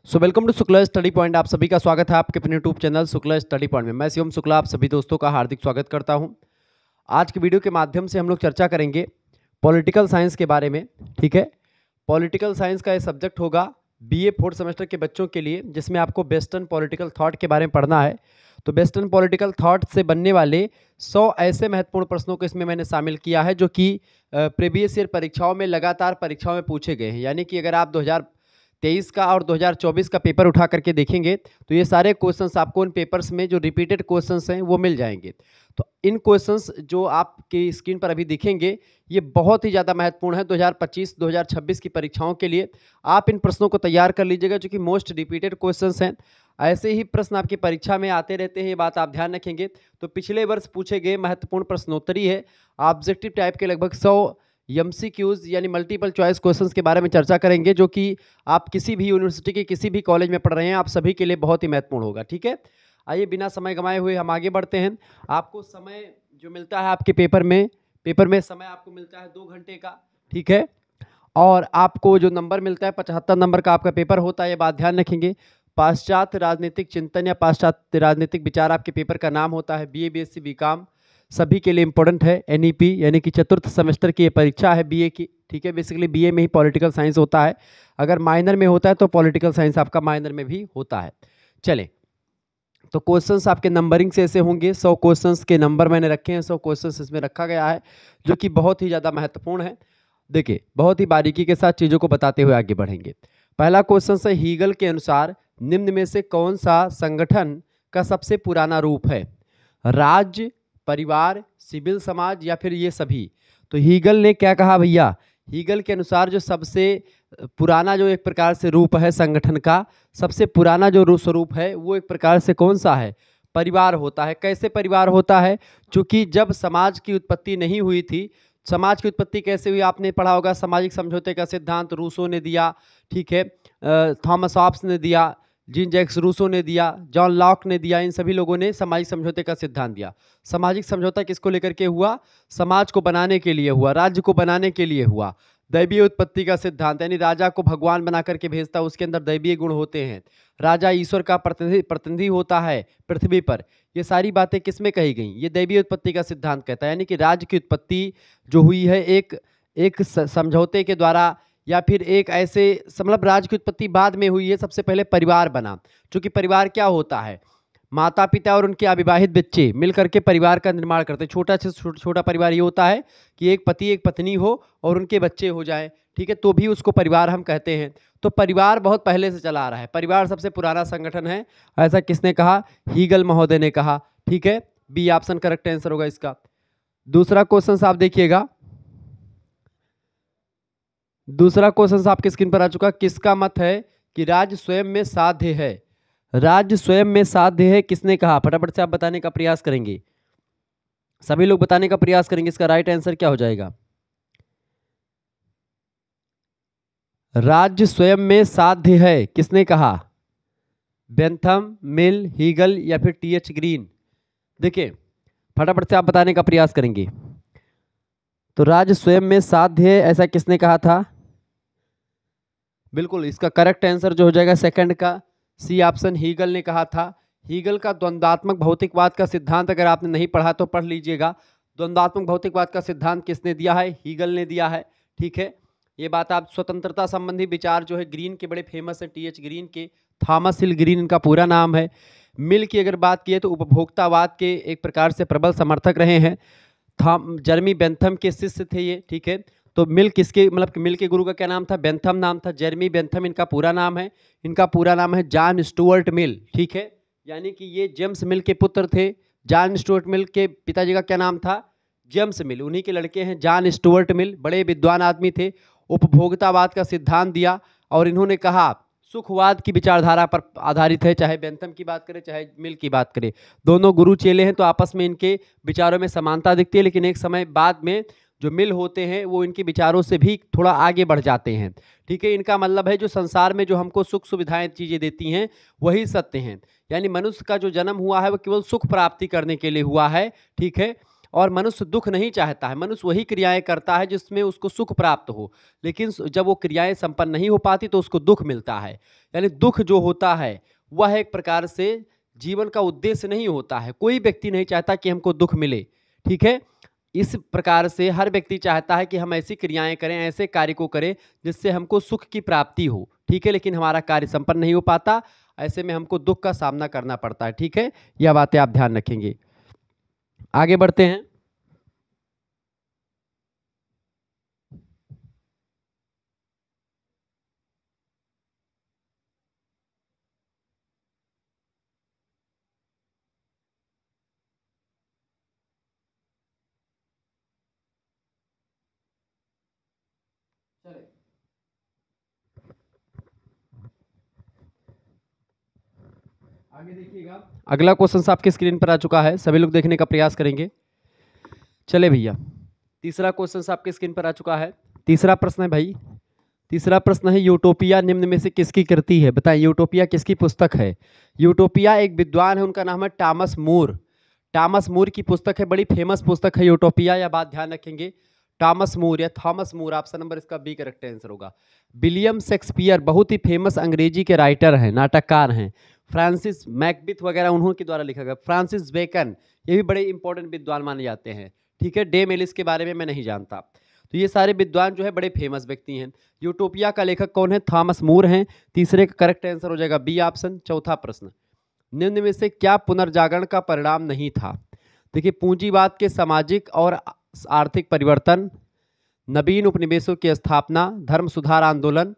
Welcome to Shukla study point. आप सभी का स्वागत है आपके अपने YouTube channel Shukla study point में। मैं शिवम शुक्ला आप सभी दोस्तों का हार्दिक स्वागत करता हूं। आज की वीडियो के माध्यम से हम लोग चर्चा करेंगे पॉलिटिकल साइंस के बारे में। ठीक है, पॉलिटिकल साइंस का ये सब्जेक्ट होगा बीए फोर्थ सेमेस्टर के बच्चों के लिए, जिसमें आपको वेस्टर्न पॉलिटिकल थॉट के बारे में पढ़ना है। तो वेस्टर्न पॉलिटिकल थॉट से बनने वाले 100 ऐसे महत्वपूर्ण प्रश्नों को इसमें मैंने शामिल किया है, जो कि प्रीवियस ईयर परीक्षाओं में लगातार परीक्षाओं में पूछे गए हैं। यानी कि अगर आप 2023 का और 2024 का पेपर उठा करके देखेंगे तो ये सारे क्वेश्चंस आपको उन पेपर्स में जो रिपीटेड क्वेश्चंस हैं वो मिल जाएंगे। तो इन क्वेश्चंस जो आपकी स्क्रीन पर अभी दिखेंगे ये बहुत ही ज़्यादा महत्वपूर्ण है 2025-2026 की परीक्षाओं के लिए। आप इन प्रश्नों को तैयार कर लीजिएगा, जो कि मोस्ट रिपीटेड क्वेश्चंस हैं। ऐसे ही प्रश्न आपकी परीक्षा में आते रहते हैं, ये बात आप ध्यान रखेंगे। तो पिछले वर्ष पूछे गए महत्वपूर्ण प्रश्नोत्तरी है, ऑब्जेक्टिव टाइप के लगभग 100 MCQs यानी मल्टीपल चॉइस क्वेश्चंस के बारे में चर्चा करेंगे, जो कि आप किसी भी यूनिवर्सिटी के किसी भी कॉलेज में पढ़ रहे हैं, आप सभी के लिए बहुत ही महत्वपूर्ण होगा। ठीक है, आइए बिना समय गंवाए हुए हम आगे बढ़ते हैं। आपको समय जो मिलता है आपके पेपर में समय आपको मिलता है 2 घंटे का। ठीक है, और आपको जो नंबर मिलता है 75 नंबर का आपका पेपर होता है, ये बात ध्यान रखेंगे। पाश्चात्य राजनीतिक चिंतन या पाश्चात्य राजनीतिक विचार आपके पेपर का नाम होता है। BA BSc BCom सभी के लिए इंपॉर्टेंट है। NEP यानी कि चतुर्थ सेमेस्टर की ये परीक्षा है BA की। ठीक है, बेसिकली BA में ही पॉलिटिकल साइंस होता है। अगर माइनर में होता है तो पॉलिटिकल साइंस आपका माइनर में भी होता है। चले, तो क्वेश्चंस आपके नंबरिंग से ऐसे होंगे। 100 क्वेश्चंस के नंबर मैंने रखे हैं, 100 क्वेश्चंस इसमें रखा गया है, जो कि बहुत ही ज़्यादा महत्वपूर्ण है। देखिए, बहुत ही बारीकी के साथ चीज़ों को बताते हुए आगे बढ़ेंगे। पहला क्वेश्चन है, हीगल के अनुसार निम्न में से कौन सा संगठन का सबसे पुराना रूप है? राज्य, परिवार, सिविल समाज या फिर ये सभी? तो हीगल ने क्या कहा भैया? हीगल के अनुसार जो सबसे पुराना जो एक प्रकार से रूप है संगठन का, सबसे पुराना जो स्वरूप है वो एक प्रकार से कौन सा है? परिवार होता है। कैसे परिवार होता है? क्योंकि जब समाज की उत्पत्ति नहीं हुई थी, समाज की उत्पत्ति कैसे हुई आपने पढ़ा होगा। सामाजिक समझौते का सिद्धांत रूसो ने दिया। ठीक है, थॉमस हॉब्स ने दिया, जीन जैक्स रूसो ने दिया, जॉन लॉक ने दिया। इन सभी लोगों ने सामाजिक समझौते का सिद्धांत दिया। सामाजिक समझौता किसको लेकर के हुआ? समाज को बनाने के लिए हुआ, राज्य को बनाने के लिए हुआ। दैवीय उत्पत्ति का सिद्धांत, यानी राजा को भगवान बना करके भेजता, उसके अंदर दैवीय गुण होते हैं। राजा ईश्वर का प्रतिनिधि होता है पृथ्वी पर। ये सारी बातें किस में कही गई? ये दैवीय उत्पत्ति का सिद्धांत कहता है। यानी कि राज्य की उत्पत्ति जो हुई है एक समझौते के द्वारा, या फिर एक ऐसे मतलब राज्य की उत्पत्ति बाद में हुई है। सबसे पहले परिवार बना, क्योंकि परिवार क्या होता है? माता पिता और उनके अविवाहित बच्चे मिलकर के परिवार का निर्माण करते हैं। छोटा से छोटा परिवार ये होता है कि एक पति एक पत्नी हो और उनके बच्चे हो जाएं। ठीक है, तो भी उसको परिवार हम कहते हैं। तो परिवार बहुत पहले से चला आ रहा है, परिवार सबसे पुराना संगठन है। ऐसा किसने कहा? हीगल महोदय ने कहा। ठीक है, बी ऑप्शन करेक्ट आंसर होगा इसका। दूसरा क्वेश्चन आप देखिएगा, दूसरा क्वेश्चन आपके स्क्रीन पर आ चुका। किसका मत है कि राज्य स्वयं में साध्य है? राज्य स्वयं में साध्य है किसने कहा? फटाफट से आप बताने का प्रयास करेंगे, सभी लोग बताने का प्रयास करेंगे। इसका राइट आंसर क्या हो जाएगा? राज्य स्वयं में साध्य है किसने कहा? बेंथम, मिल, हीगल या फिर TH ग्रीन? देखिए, फटाफट से आप बताने का प्रयास करेंगे। तो राज्य स्वयं में साध्य है ऐसा किसने कहा था? बिल्कुल, इसका करेक्ट आंसर जो हो जाएगा सेकंड का सी ऑप्शन, हीगल ने कहा था। हीगल का द्वंद्वात्मक भौतिकवाद का सिद्धांत अगर आपने नहीं पढ़ा तो पढ़ लीजिएगा। द्वंद्वात्मक भौतिकवाद का सिद्धांत किसने दिया है? हीगल ने दिया है। ठीक है, ये बात आप स्वतंत्रता संबंधी विचार जो है ग्रीन के बड़े फेमस है, TH ग्रीन के, थॉमस हिल ग्रीन इनका पूरा नाम है। मिल की अगर बात की तो उपभोक्तावाद के एक प्रकार से प्रबल समर्थक रहे हैं। जर्मी बेंथम के शिष्य थे ये। ठीक है, तो मिल किसके मतलब मिल के गुरु का क्या नाम था? बेंथम नाम था। जेरमी बेंथम इनका पूरा नाम है। इनका पूरा नाम है जॉन स्टुअर्ट मिल। ठीक है, यानी कि ये जेम्स मिल के पुत्र थे। जॉन स्टुअर्ट मिल के पिताजी का क्या नाम था? जेम्स मिल, उन्हीं के लड़के हैं जॉन स्टुअर्ट मिल। बड़े विद्वान आदमी थे। उपभोक्तावाद का सिद्धांत दिया और इन्होंने कहा सुखवाद की विचारधारा पर आधारित है। चाहे बेंथम की बात करें चाहे मिल की बात करें, दोनों गुरु चेले हैं, तो आपस में इनके विचारों में समानता दिखती है। लेकिन एक समय बाद में जो मिल होते हैं वो इनके विचारों से भी थोड़ा आगे बढ़ जाते हैं। ठीक है, इनका मतलब है जो संसार में जो हमको सुख सुविधाएं चीज़ें देती हैं वही सत्य हैं। यानी मनुष्य का जो जन्म हुआ है वो केवल सुख प्राप्ति करने के लिए हुआ है। ठीक है, और मनुष्य दुख नहीं चाहता है। मनुष्य वही क्रियाएं करता है जिसमें उसको सुख प्राप्त हो, लेकिन जब वो क्रियाएं संपन्न नहीं हो पाती तो उसको दुख मिलता है। यानी दुख जो होता है वह एक प्रकार से जीवन का उद्देश्य नहीं होता है। कोई व्यक्ति नहीं चाहता कि हमको दुख मिले, ठीक है। इस प्रकार से हर व्यक्ति चाहता है कि हम ऐसी क्रियाएं करें, ऐसे कार्य को करें जिससे हमको सुख की प्राप्ति हो, ठीक है, लेकिन हमारा कार्य संपन्न नहीं हो पाता। ऐसे में हमको दुख का सामना करना पड़ता है, ठीक है। यह बातें आप ध्यान रखेंगे। आगे बढ़ते हैं। आगे देखिएगा, अगला क्वेश्चन आपके स्क्रीन पर आ चुका है, सभी लोग देखने का प्रयास करेंगे। चले भैया, तीसरा क्वेश्चन आपके स्क्रीन पर आ चुका है। तीसरा प्रश्न है भाई, तीसरा प्रश्न है यूटोपिया निम्न में से किसकी कृति है? बताएं, यूटोपिया किसकी पुस्तक है? यूटोपिया एक विद्वान है, उनका नाम है टॉमस मूर। टॉमस मूर की पुस्तक है, बड़ी फेमस पुस्तक है यूटोपिया, यह बात ध्यान रखेंगे। टॉमस मूर या थॉमस मूर, ऑप्शन नंबर इसका बी करेक्ट आंसर होगा। विलियम शेक्सपियर बहुत ही फेमस अंग्रेजी के राइटर हैं, नाटककार हैं। फ्रांसिस मैकबिथ वगैरह उन्होंने के द्वारा लिखा गया। फ्रांसिस बेकन, ये भी बड़े इंपॉर्टेंट विद्वान माने जाते हैं, ठीक है। डे मेलिस के बारे में मैं नहीं जानता। तो ये सारे विद्वान जो है बड़े फेमस व्यक्ति हैं। यूटोपिया का लेखक कौन है? थॉमस मूर हैं। तीसरे का करेक्ट आंसर हो जाएगा बी ऑप्शन। चौथा प्रश्न, निम्न में से क्या पुनर्जागरण का परिणाम नहीं था? देखिए, पूंजीवाद के सामाजिक और आर्थिक परिवर्तन, नवीन उपनिवेशों की स्थापना, धर्म सुधार आंदोलन,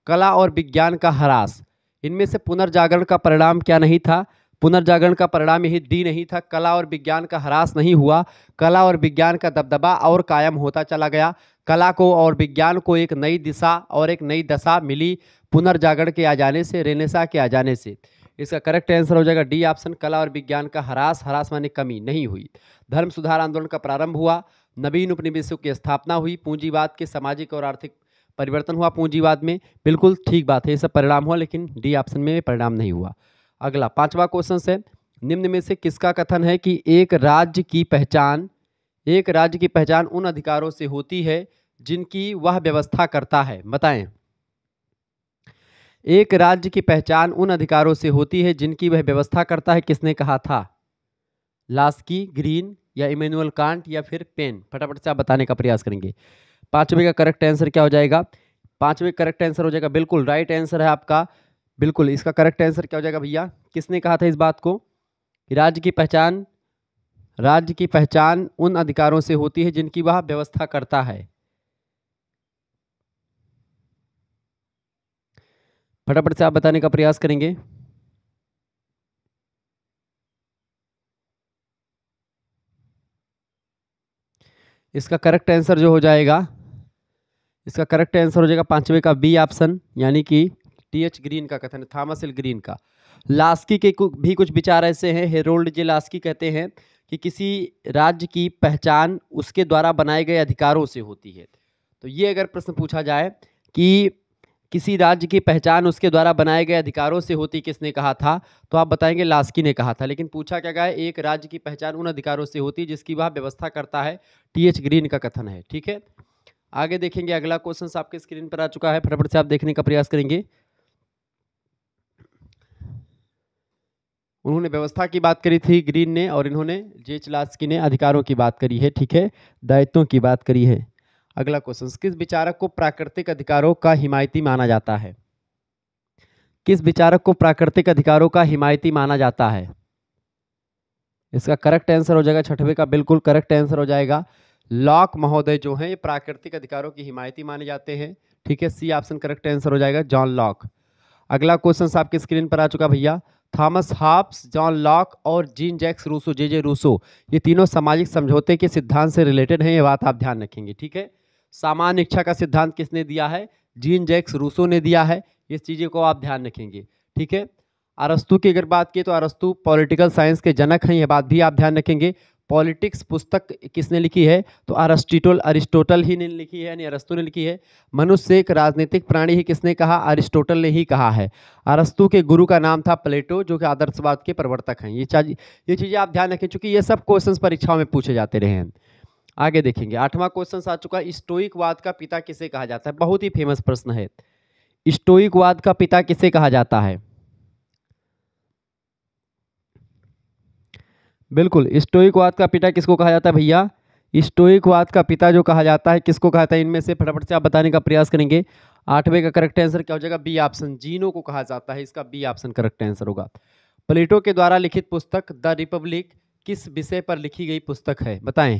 कला और विज्ञान का ह्रास, इनमें से पुनर्जागरण का परिणाम क्या नहीं था? पुनर्जागरण का परिणाम यही डी नहीं था। कला और विज्ञान का ह्रास नहीं हुआ, कला और विज्ञान का दबदबा और कायम होता चला गया। कला को और विज्ञान को एक नई दिशा और एक नई दशा मिली पुनर्जागरण के आ जाने से, रेनेसा के आ जाने से। इसका करेक्ट आंसर हो जाएगा डी ऑप्शन, कला और विज्ञान का ह्रास, ह्रास माने कमी, नहीं हुई। धर्म सुधार आंदोलन का प्रारंभ हुआ, नवीन उपनिवेशों की स्थापना हुई, पूंजीवाद के सामाजिक और आर्थिक परिवर्तन हुआ पूंजीवाद में, बिल्कुल ठीक बात है, ये सब परिणाम हुआ, लेकिन डी ऑप्शन में परिणाम नहीं हुआ। अगला पांचवा क्वेश्चन है, निम्न में से किसका कथन है कि एक राज्य की पहचान उन अधिकारों से होती है जिनकी वह व्यवस्था करता है? बताएं, एक राज्य की पहचान उन अधिकारों से होती है जिनकी वह व्यवस्था करता है, किसने कहा था? लास्की, ग्रीन या इमैनुअल कांट या फिर पेन? फटाफट से आप बताने का प्रयास करेंगे। पांचवे का करेक्ट आंसर क्या हो जाएगा? पांचवे करेक्ट आंसर हो जाएगा, बिल्कुल राइट आंसर है आपका, बिल्कुल। इसका करेक्ट आंसर क्या हो जाएगा भैया? किसने कहा था इस बात को? राज्य की पहचान उन अधिकारों से होती है जिनकी वह व्यवस्था करता है। फटाफट से आप बताने का प्रयास करेंगे। इसका करेक्ट आंसर जो हो जाएगा, इसका करेक्ट आंसर हो जाएगा पांचवे का बी ऑप्शन, यानी कि टीएच ग्रीन का कथन है, थॉमस एल ग्रीन का। लास्की के भी कुछ विचार ऐसे हैं, हेरोल्ड जे लास्की कहते हैं कि किसी राज्य की पहचान उसके द्वारा बनाए गए अधिकारों से होती है। तो ये अगर प्रश्न पूछा जाए कि किसी राज्य की पहचान उसके द्वारा बनाए गए अधिकारों से होती, किसने कहा था? तो आप बताएंगे लास्की ने कहा था, लेकिन पूछा क्या गया है? एक राज्य की पहचान उन अधिकारों से होती है जिसकी वह व्यवस्था करता है, टीएच ग्रीन का कथन है, ठीक है। आगे देखेंगे, अगला क्वेश्चन आपके स्क्रीन पर आ चुका है, फटाफट से आप देखने का प्रयास करेंगे। उन्होंने व्यवस्था की बात करी थी ग्रीन ने, और इन्होंने जेच लास्की ने अधिकारों की बात करी है, ठीक है, दायित्वों की बात करी है। अगला क्वेश्चन, किस विचारक को प्राकृतिक अधिकारों का हिमायती माना जाता है? किस विचारक को प्राकृतिक अधिकारों का हिमायती माना जाता है? इसका करेक्ट आंसर हो जाएगा छठवें का, बिल्कुल करेक्ट आंसर हो जाएगा लॉक महोदय जो हैं, ये प्राकृतिक अधिकारों की हिमायती माने जाते हैं, ठीक है। सी ऑप्शन करेक्ट आंसर हो जाएगा, जॉन लॉक। अगला क्वेश्चन आपके स्क्रीन पर आ चुका भैया, थॉमस हॉब्स, जॉन लॉक और जीन जैक्स रूसो, जे रूसो, ये तीनों सामाजिक समझौते के सिद्धांत से रिलेटेड हैं, ये बात आप ध्यान रखेंगे, ठीक है। सामान्य इच्छा का सिद्धांत किसने दिया है? जीन जैक्स रूसो ने दिया है, इस चीज़ों को आप ध्यान रखेंगे, ठीक है। अरस्तु की अगर बात की तो अरस्तु पॉलिटिकल साइंस के जनक हैं, यह बात भी आप ध्यान रखेंगे। पॉलिटिक्स पुस्तक किसने लिखी है? तो अरिस्टोटल ही ने लिखी है, यानी अरस्तु ने लिखी है। मनुष्य एक राजनीतिक प्राणी ही किसने कहा? अरिस्टोटल ने ही कहा है। अरस्तु के गुरु का नाम था प्लेटो, जो कि आदर्शवाद के प्रवर्तक हैं। ये चीज़ें आप ध्यान रखें, चूंकि ये सब क्वेश्चंस परीक्षाओं में पूछे जाते रहे हैं। आगे देखेंगे, 8वां क्वेश्चन आ चुका है, स्टोइकवाद का पिता किसे कहा जाता है? बहुत ही फेमस प्रश्न है। स्टोइकवाद का पिता किसे कहा जाता है? बिल्कुल, स्टोइकवाद का पिता किसको कहा जाता है भैया? स्टोइकवाद का पिता जो कहा जाता है, किसको कहा जाता है? इनमें से फटाफट से आप बताने का प्रयास करेंगे। 8वें का करेक्ट आंसर क्या हो जाएगा? बी ऑप्शन, जीनो को कहा जाता है। इसका बी ऑप्शन करेक्ट आंसर होगा। प्लेटो के द्वारा लिखित पुस्तक द रिपब्लिक किस विषय पर लिखी गई पुस्तक है? बताएं।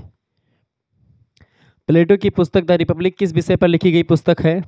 प्लेटो की पुस्तक द रिपब्लिक किस विषय पर लिखी गई पुस्तक है?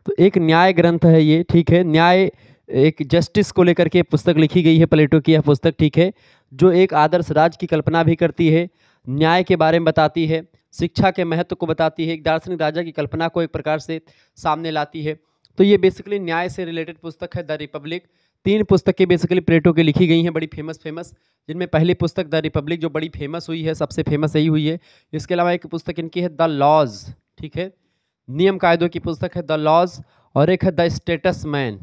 तो एक न्याय ग्रंथ है ये, ठीक है। न्याय, एक जस्टिस को लेकर के पुस्तक लिखी गई है प्लेटो की यह पुस्तक, ठीक है, जो एक आदर्श राज्य की कल्पना भी करती है, न्याय के बारे में बताती है, शिक्षा के महत्व को बताती है, एक दार्शनिक राजा की कल्पना को एक प्रकार से सामने लाती है। तो ये बेसिकली न्याय से रिलेटेड पुस्तक है द रिपब्लिक। 3 पुस्तकें बेसिकली प्लेटो की लिखी गई हैं, बड़ी फेमस, जिनमें पहली पुस्तक द रिपब्लिक जो बड़ी फेमस हुई है, सबसे फेमस यही हुई है। इसके अलावा एक पुस्तक इनकी है द लॉज, ठीक है, नियम कायदों की पुस्तक है द लॉज, और एक है द स्टेट्समैन।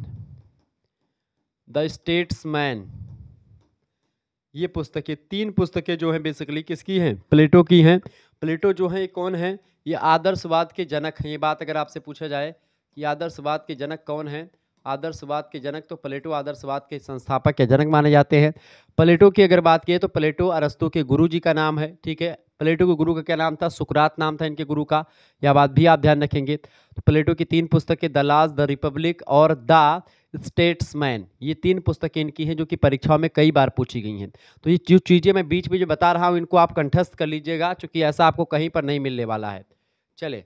ये पुस्तकें, 3 पुस्तकें जो हैं बेसिकली किसकी हैं? प्लेटो की हैं। प्लेटो जो है ये कौन है? ये आदर्शवाद के जनक हैं। ये बात अगर आपसे पूछा जाए कि आदर्शवाद के जनक कौन हैं, आदर्शवाद के जनक, तो प्लेटो आदर्शवाद के संस्थापक या जनक माने जाते हैं। प्लेटो की अगर बात की तो प्लेटो अरस्तु के गुरु जी का नाम है, ठीक है। प्लेटो के गुरु का क्या नाम था? सुकरात नाम था इनके गुरु का, यह बात भी आप ध्यान रखेंगे। तो प्लेटो की 3 पुस्तकें द लॉज, द रिपब्लिक और द स्टेट्समैन, ये 3 पुस्तकें इनकी हैं जो कि परीक्षाओं में कई बार पूछी गई हैं। तो ये जो चीज़ें मैं बीच में जो बता रहा हूँ इनको आप कंठस्थ कर लीजिएगा, क्योंकि ऐसा आपको कहीं पर नहीं मिलने वाला है। चले,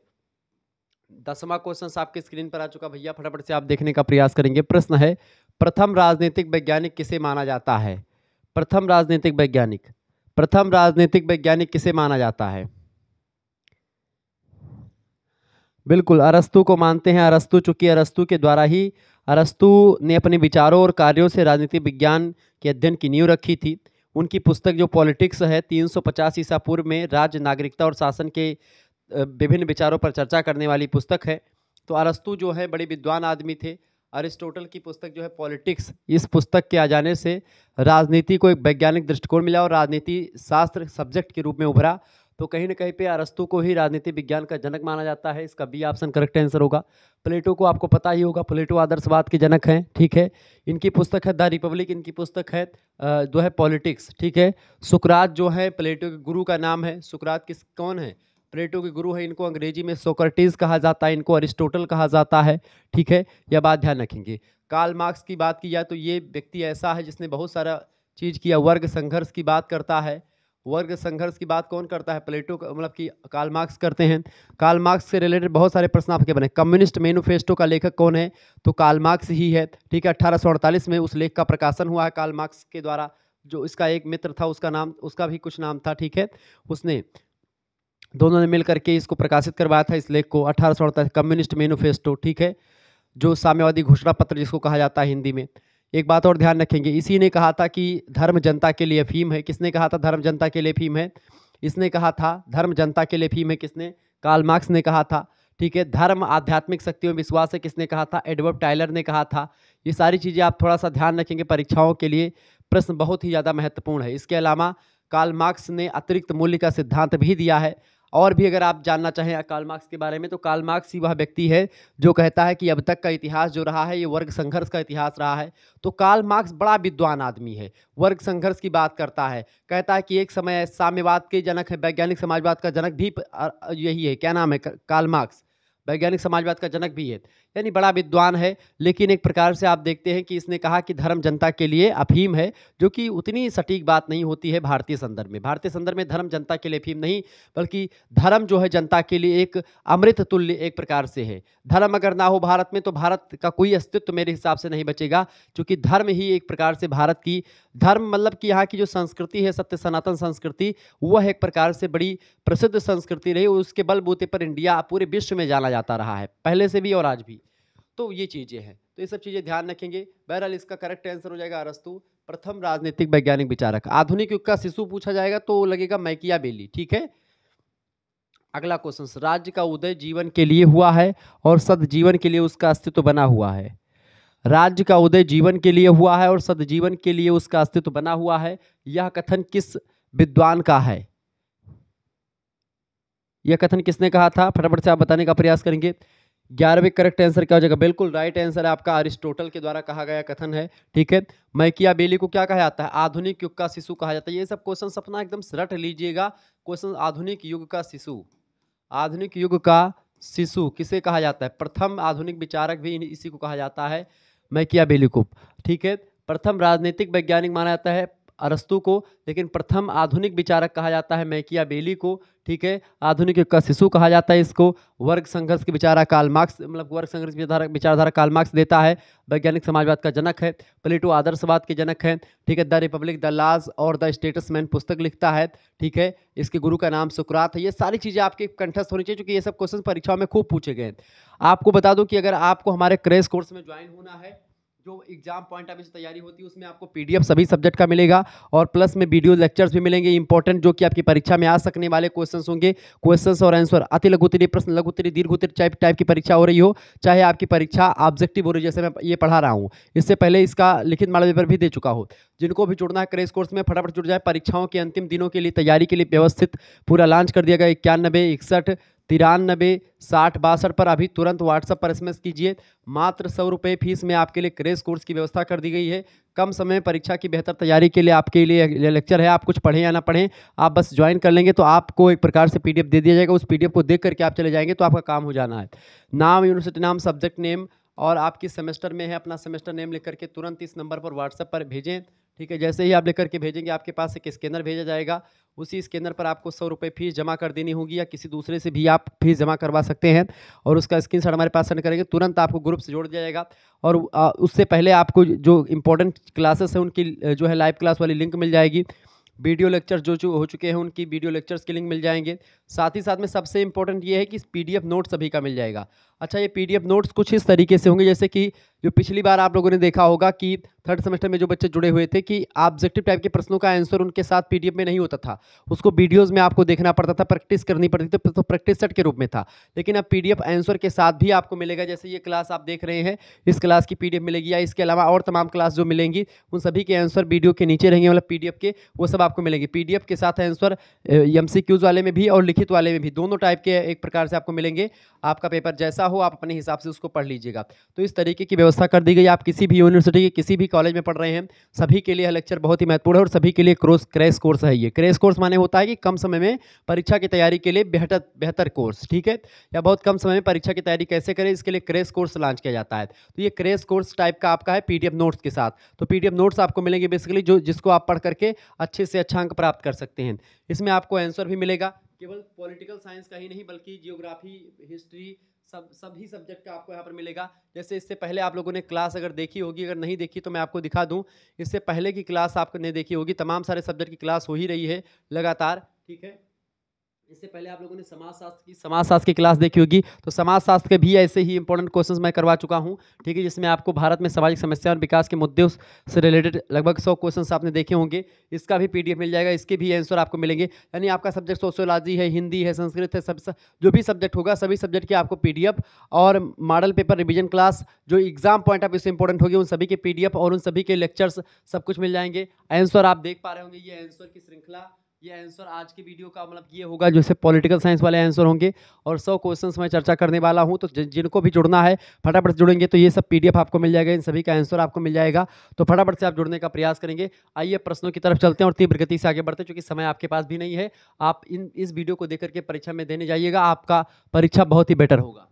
10वां क्वेश्चन आपके स्क्रीन पर आ चुका भैया, फटाफट से आप देखने का प्रयास करेंगे। प्रश्न है, प्रथम राजनीतिक वैज्ञानिक किसे माना जाता है? प्रथम राजनीतिक वैज्ञानिक किसे माना जाता है? बिल्कुल, अरस्तु को मानते हैं। अरस्तु, चूंकि अरस्तु के द्वारा ही, अरस्तु ने अपने विचारों और कार्यों से राजनीतिक विज्ञान के अध्ययन की नींव रखी थी। उनकी पुस्तक जो पॉलिटिक्स है, 350 ईसा पूर्व में राज्य, नागरिकता और शासन के विभिन्न विचारों पर चर्चा करने वाली पुस्तक है। तो अरस्तु जो है बड़े विद्वान आदमी थे। अरिस्टोटल की पुस्तक जो है पॉलिटिक्स, इस पुस्तक के आ जाने से राजनीति को एक वैज्ञानिक दृष्टिकोण मिला और राजनीति शास्त्र सब्जेक्ट के रूप में उभरा। तो कहीं ना कहीं पे अरस्तु को ही राजनीति विज्ञान का जनक माना जाता है। इसका बी ऑप्शन करेक्ट आंसर होगा। प्लेटो को आपको पता ही होगा, प्लेटो आदर्शवाद के जनक हैं, ठीक है। इनकी पुस्तक है द रिपब्लिक, इनकी पुस्तक है जो है पॉलिटिक्स, ठीक है। सुकरात जो है प्लेटो के गुरु का नाम है। सुकरात कौन है? प्लेटो के गुरु है। इनको अंग्रेजी में सोक्रेटिस कहा जाता है, इनको अरिस्टोटल कहा जाता है, ठीक है। यह बात ध्यान रखेंगे। कार्ल मार्क्स की बात की जाए तो ये व्यक्ति ऐसा है जिसने बहुत सारा चीज़ किया। वर्ग संघर्ष की बात करता है। वर्ग संघर्ष की बात कौन करता है? प्लेटो, मतलब कि कार्ल मार्क्स करते हैं। कार्ल मार्क्स से रिलेटेड बहुत सारे प्रश्न आपके बने। कम्युनिस्ट मैनिफेस्टो का लेखक कौन है? तो कार्ल मार्क्स ही है, ठीक है। 1848 में उस लेख का प्रकाशन हुआ है कार्ल मार्क्स के द्वारा। जो इसका एक मित्र था, उसका नाम, उसका भी कुछ नाम था, ठीक है। उसने, दोनों ने मिल करके इसको प्रकाशित करवाया था, इस लेख को, 1848, कम्युनिस्ट मैनिफेस्टो, ठीक है, जो साम्यवादी घोषणा पत्र जिसको कहा जाता है हिंदी में। एक बात और ध्यान रखेंगे, इसी ने कहा था कि धर्म जनता के लिए अफीम है। किसने कहा था धर्म जनता के लिए अफीम है? इसने कहा था धर्म जनता के लिए अफीम है। किसने? कार्ल मार्क्स ने कहा था, ठीक है। धर्म आध्यात्मिक शक्तियों में विश्वास है, किसने कहा था? एडवर्ड टाइलर ने कहा था। ये सारी चीज़ें आप थोड़ा सा ध्यान रखेंगे, परीक्षाओं के लिए प्रश्न बहुत ही ज़्यादा महत्वपूर्ण है। इसके अलावा कार्ल मार्क्स ने अतिरिक्त मूल्य का सिद्धांत भी दिया है। और भी अगर आप जानना चाहें कार्ल मार्क्स के बारे में, तो कार्ल मार्क्स ही वह व्यक्ति है जो कहता है कि अब तक का इतिहास जो रहा है ये वर्ग संघर्ष का इतिहास रहा है। तो कार्ल मार्क्स बड़ा विद्वान आदमी है, वर्ग संघर्ष की बात करता है, कहता है कि एक समय साम्यवाद के जनक है, वैज्ञानिक समाजवाद का जनक भी यही है। क्या नाम है? कार्ल मार्क्स, वैज्ञानिक समाजवाद का जनक भी है, यानी बड़ा विद्वान है। लेकिन एक प्रकार से आप देखते हैं कि इसने कहा कि धर्म जनता के लिए अफीम है, जो कि उतनी सटीक बात नहीं होती है भारतीय संदर्भ में। भारतीय संदर्भ में धर्म जनता के लिए अफीम नहीं, बल्कि धर्म जो है जनता के लिए एक अमृत तुल्य एक प्रकार से है। धर्म अगर ना हो भारत में तो भारत का कोई अस्तित्व मेरे हिसाब से नहीं बचेगा, क्योंकि धर्म ही एक प्रकार से भारत की, धर्म मतलब कि यहाँ की जो संस्कृति है, सत्य सनातन संस्कृति, वह एक प्रकार से बड़ी प्रसिद्ध संस्कृति रही। उसके बलबूते पर इंडिया पूरे विश्व में जाना जाता रहा है, पहले से भी और आज भी। तो ये चीज़ें हैं, तो ये सब चीज़ें ध्यान रखेंगे। बहरहाल इसका करेक्ट आंसर हो जाएगा अरस्तु, प्रथम राजनीतिक वैज्ञानिक विचारक। आधुनिक युग का शिशु पूछा जाएगा तो लगेगा मैकियावेली, ठीक है। अगला क्वेश्चन, राज्य का उदय जीवन के लिए हुआ है और सदजीवन के लिए उसका अस्तित्व बना हुआ है। राज्य का उदय जीवन के लिए हुआ है और सदजीवन के लिए उसका अस्तित्व बना हुआ है, यह कथन किस विद्वान का है? यह कथन किसने कहा था? फटाफट से आप बताने का प्रयास करेंगे। 11वें करेक्ट आंसर क्या हो जाएगा? बिल्कुल राइट आंसर है आपका, अरिस्टोटल के द्वारा कहा गया कथन है, ठीक है। मैकियावेली को क्या कहा जाता है? आधुनिक युग का शिशु कहा जाता है। ये सब क्वेश्चन अपना एकदम रट लीजिएगा। क्वेश्चन, आधुनिक युग का शिशु, आधुनिक युग का शिशु किसे कहा जाता है? प्रथम आधुनिक विचारक भी इसी को कहा जाता है, मैकियावेली को, ठीक है। प्रथम राजनीतिक वैज्ञानिक माना जाता है अरस्तु को, लेकिन प्रथम आधुनिक विचारक कहा जाता है मैकियावेली को, ठीक है। आधुनिक युग का शिशु कहा जाता है इसको। वर्ग संघर्ष की विचारा कार्ल मार्क्स, मतलब वर्ग संघर्ष की विचारधारा कार्ल मार्क्स देता है। वैज्ञानिक समाजवाद का जनक है। प्लेटो आदर्शवाद के जनक है, ठीक है। द रिपब्लिक, द लॉज और द स्टेटसमैन पुस्तक लिखता है, ठीक है। इसके गुरु का नाम सुकरात है। ये सारी चीज़ें आपके कंठस्थ होनी चाहिए, क्योंकि ये सब क्वेश्चन परीक्षाओं में खूब पूछे गए। आपको बता दूं कि अगर आपको हमारे क्रैश कोर्स में ज्वाइन होना है, जो एग्जाम पॉइंट ऑफ व्यू से तैयारी होती है, उसमें आपको पीडीएफ सभी सब्जेक्ट का मिलेगा और प्लस में वीडियो लेक्चर्स भी मिलेंगे इंपॉर्टेंट, जो कि आपकी परीक्षा में आ सकने वाले क्वेश्चंस होंगे। क्वेश्चंस और आंसर अति लघु उत्तरीय प्रश्न, लघु उत्तरीय, दीर्घ उत्तरीय टाइप की परीक्षा हो रही हो, चाहे आपकी परीक्षा ऑब्जेक्टिव हो रही है, जैसे मैं ये पढ़ा रहा हूँ, इससे पहले इसका लिखित मॉडल पेपर भी दे चुका हो। जिनको भी जुड़ना है क्रैश कोर्स में, फटाफट जुड़ जाए। परीक्षाओं के अंतिम दिनों के लिए तैयारी के लिए व्यवस्थित पूरा लॉन्च कर दिया गया। 91 61 93 60 62 पर अभी तुरंत व्हाट्सएप पर एसएमएस कीजिए। मात्र 100 रुपये फीस में आपके लिए क्रैश कोर्स की व्यवस्था कर दी गई है। कम समय में परीक्षा की बेहतर तैयारी के लिए आपके लिए लेक्चर है। आप कुछ पढ़ें या ना पढ़ें, आप बस ज्वाइन कर लेंगे तो आपको एक प्रकार से पीडीएफ दे दिया जाएगा। उस पीडीएफ को देख करके आप चले जाएंगे तो आपका काम हो जाना है। नाम, यूनिवर्सिटी नाम, सब्जेक्ट नेम और आपकी सेमेस्टर में है, अपना सेमेस्टर नेम लिख करके तुरंत इस नंबर पर व्हाट्सएप पर भेजें, ठीक है। जैसे ही आप लिख करके भेजेंगे, आपके पास एक स्कैनर भेजा जाएगा। उसी स्कैनर पर आपको 100 रुपये फीस जमा कर देनी होगी, या किसी दूसरे से भी आप फीस जमा करवा सकते हैं और उसका स्क्रीनशॉट हमारे पास सेंड करेंगे, तुरंत आपको ग्रुप से जोड़ दिया जाएगा। और उससे पहले आपको जो इंपॉर्टेंट क्लासेस हैं उनकी जो है लाइव क्लास वाली लिंक मिल जाएगी। वीडियो लेक्चर जो हो चुके हैं उनकी वीडियो लेक्चर्स के लिंक मिल जाएंगे। साथ ही साथ में सबसे इंपॉर्टेंट ये है कि पीडीएफ नोट्स सभी का मिल जाएगा। अच्छा, ये पीडीएफ नोट्स कुछ इस तरीके से होंगे, जैसे कि जो पिछली बार आप लोगों ने देखा होगा कि थर्ड सेमेस्टर में जो बच्चे जुड़े हुए थे कि ऑब्जेक्टिव टाइप के प्रश्नों का आंसर उनके साथ पीडीएफ में नहीं होता था, उसको वीडियोस में आपको देखना पड़ता था, प्रैक्टिस करनी पड़ती थी, तो प्रैक्टिस सेट के रूप में था। लेकिन अब पीडीएफ आंसर के साथ भी आपको मिलेगा। जैसे ये क्लास आप देख रहे हैं, इस क्लास की पीडीएफ मिलेगी, या इसके अलावा और तमाम क्लास जो मिलेंगी उन सभी के आंसर वीडियो के नीचे रहेंगे, मतलब पीडीएफ के, वो सब आपको मिलेंगे। पीडीएफ के साथ आंसर एमसीक्यूज वाले में भी और लिखित वाले में भी, दोनों टाइप के एक प्रकार से आपको मिलेंगे। आपका पेपर जैसा हो आप अपने हिसाब से उसको पढ़ लीजिएगा। तो इस तरीके की व्यवस्था कर दी गई। आप किसी भी यूनिवर्सिटी के किसी भी कॉलेज में पढ़ रहे हैं, सभी के लिए यह लेक्चर बहुत ही महत्वपूर्ण है और सभी के लिए क्रैश कोर्स है। ये क्रैश कोर्स माने होता है कि कम समय में परीक्षा की तैयारी के लिए बेहतर कोर्स, ठीक है, या बहुत कम समय में परीक्षा की तैयारी कैसे करें, इसके लिए क्रैश कोर्स लॉन्च किया जाता है। तो ये क्रैश कोर्स टाइप का आपका है पीडीएफ नोट्स के साथ। तो पीडीएफ नोट्स आपको मिलेंगे बेसिकली, जिसको आप पढ़ करके अच्छे से अच्छा अंक प्राप्त कर सकते हैं। इसमें आपको आंसर भी मिलेगा, केवल पॉलिटिकल साइंस का ही नहीं बल्कि जियोग्राफी, हिस्ट्री, सभी सब्जेक्ट का आपको यहाँ पर मिलेगा। जैसे इससे पहले आप लोगों ने क्लास अगर देखी होगी, अगर नहीं देखी तो मैं आपको दिखा दूं, इससे पहले की क्लास आपने देखी होगी, तमाम सारे सब्जेक्ट की क्लास हो ही रही है लगातार, ठीक है। इससे पहले आप लोगों ने समाजशास्त्र की क्लास देखी होगी, तो समाजशास्त्र के भी ऐसे ही इंपॉर्टेंट क्वेश्चंस मैं करवा चुका हूं, ठीक है, जिसमें आपको भारत में सामाजिक समस्या और विकास के मुद्दे से रिलेटेड लगभग 100 क्वेश्चंस आपने देखे होंगे। इसका भी पीडीएफ मिल जाएगा, इसके भी आंसर आपको मिलेंगे। यानी आपका सब्जेक्ट सोशियोलॉजी है, हिंदी है, संस्कृत है, सब जो भी सब्जेक्ट होगा सभी सब्जेक्ट के आपको पीडीएफ और मॉडल पेपर रिविजन क्लास जो एग्जाम पॉइंट ऑफ व्यू से इंपॉर्टेंट होगी, उन सभी के पीडीएफ और उन सभी के लेक्चर्स सब कुछ मिल जाएंगे। आंसर आप देख पा रहे होंगे, ये आंसर की श्रृंखला, ये आंसर आज की वीडियो का मतलब ये होगा, जैसे पॉलिटिकल साइंस वाले आंसर होंगे और 100 क्वेश्चंस मैं चर्चा करने वाला हूं। तो जिनको भी जुड़ना है फटाफट से जुड़ेंगे तो ये सब पीडीएफ आपको मिल जाएगा, इन सभी का आंसर आपको मिल जाएगा। तो फटाफट से आप जुड़ने का प्रयास करेंगे। आइए प्रश्नों की तरफ चलते हैं और तीव्र गति से आगे बढ़ते हैं, क्योंकि समय आपके पास भी नहीं है। आप इस वीडियो को देख करके परीक्षा में देने जाइएगा, आपका परीक्षा बहुत ही बेटर होगा।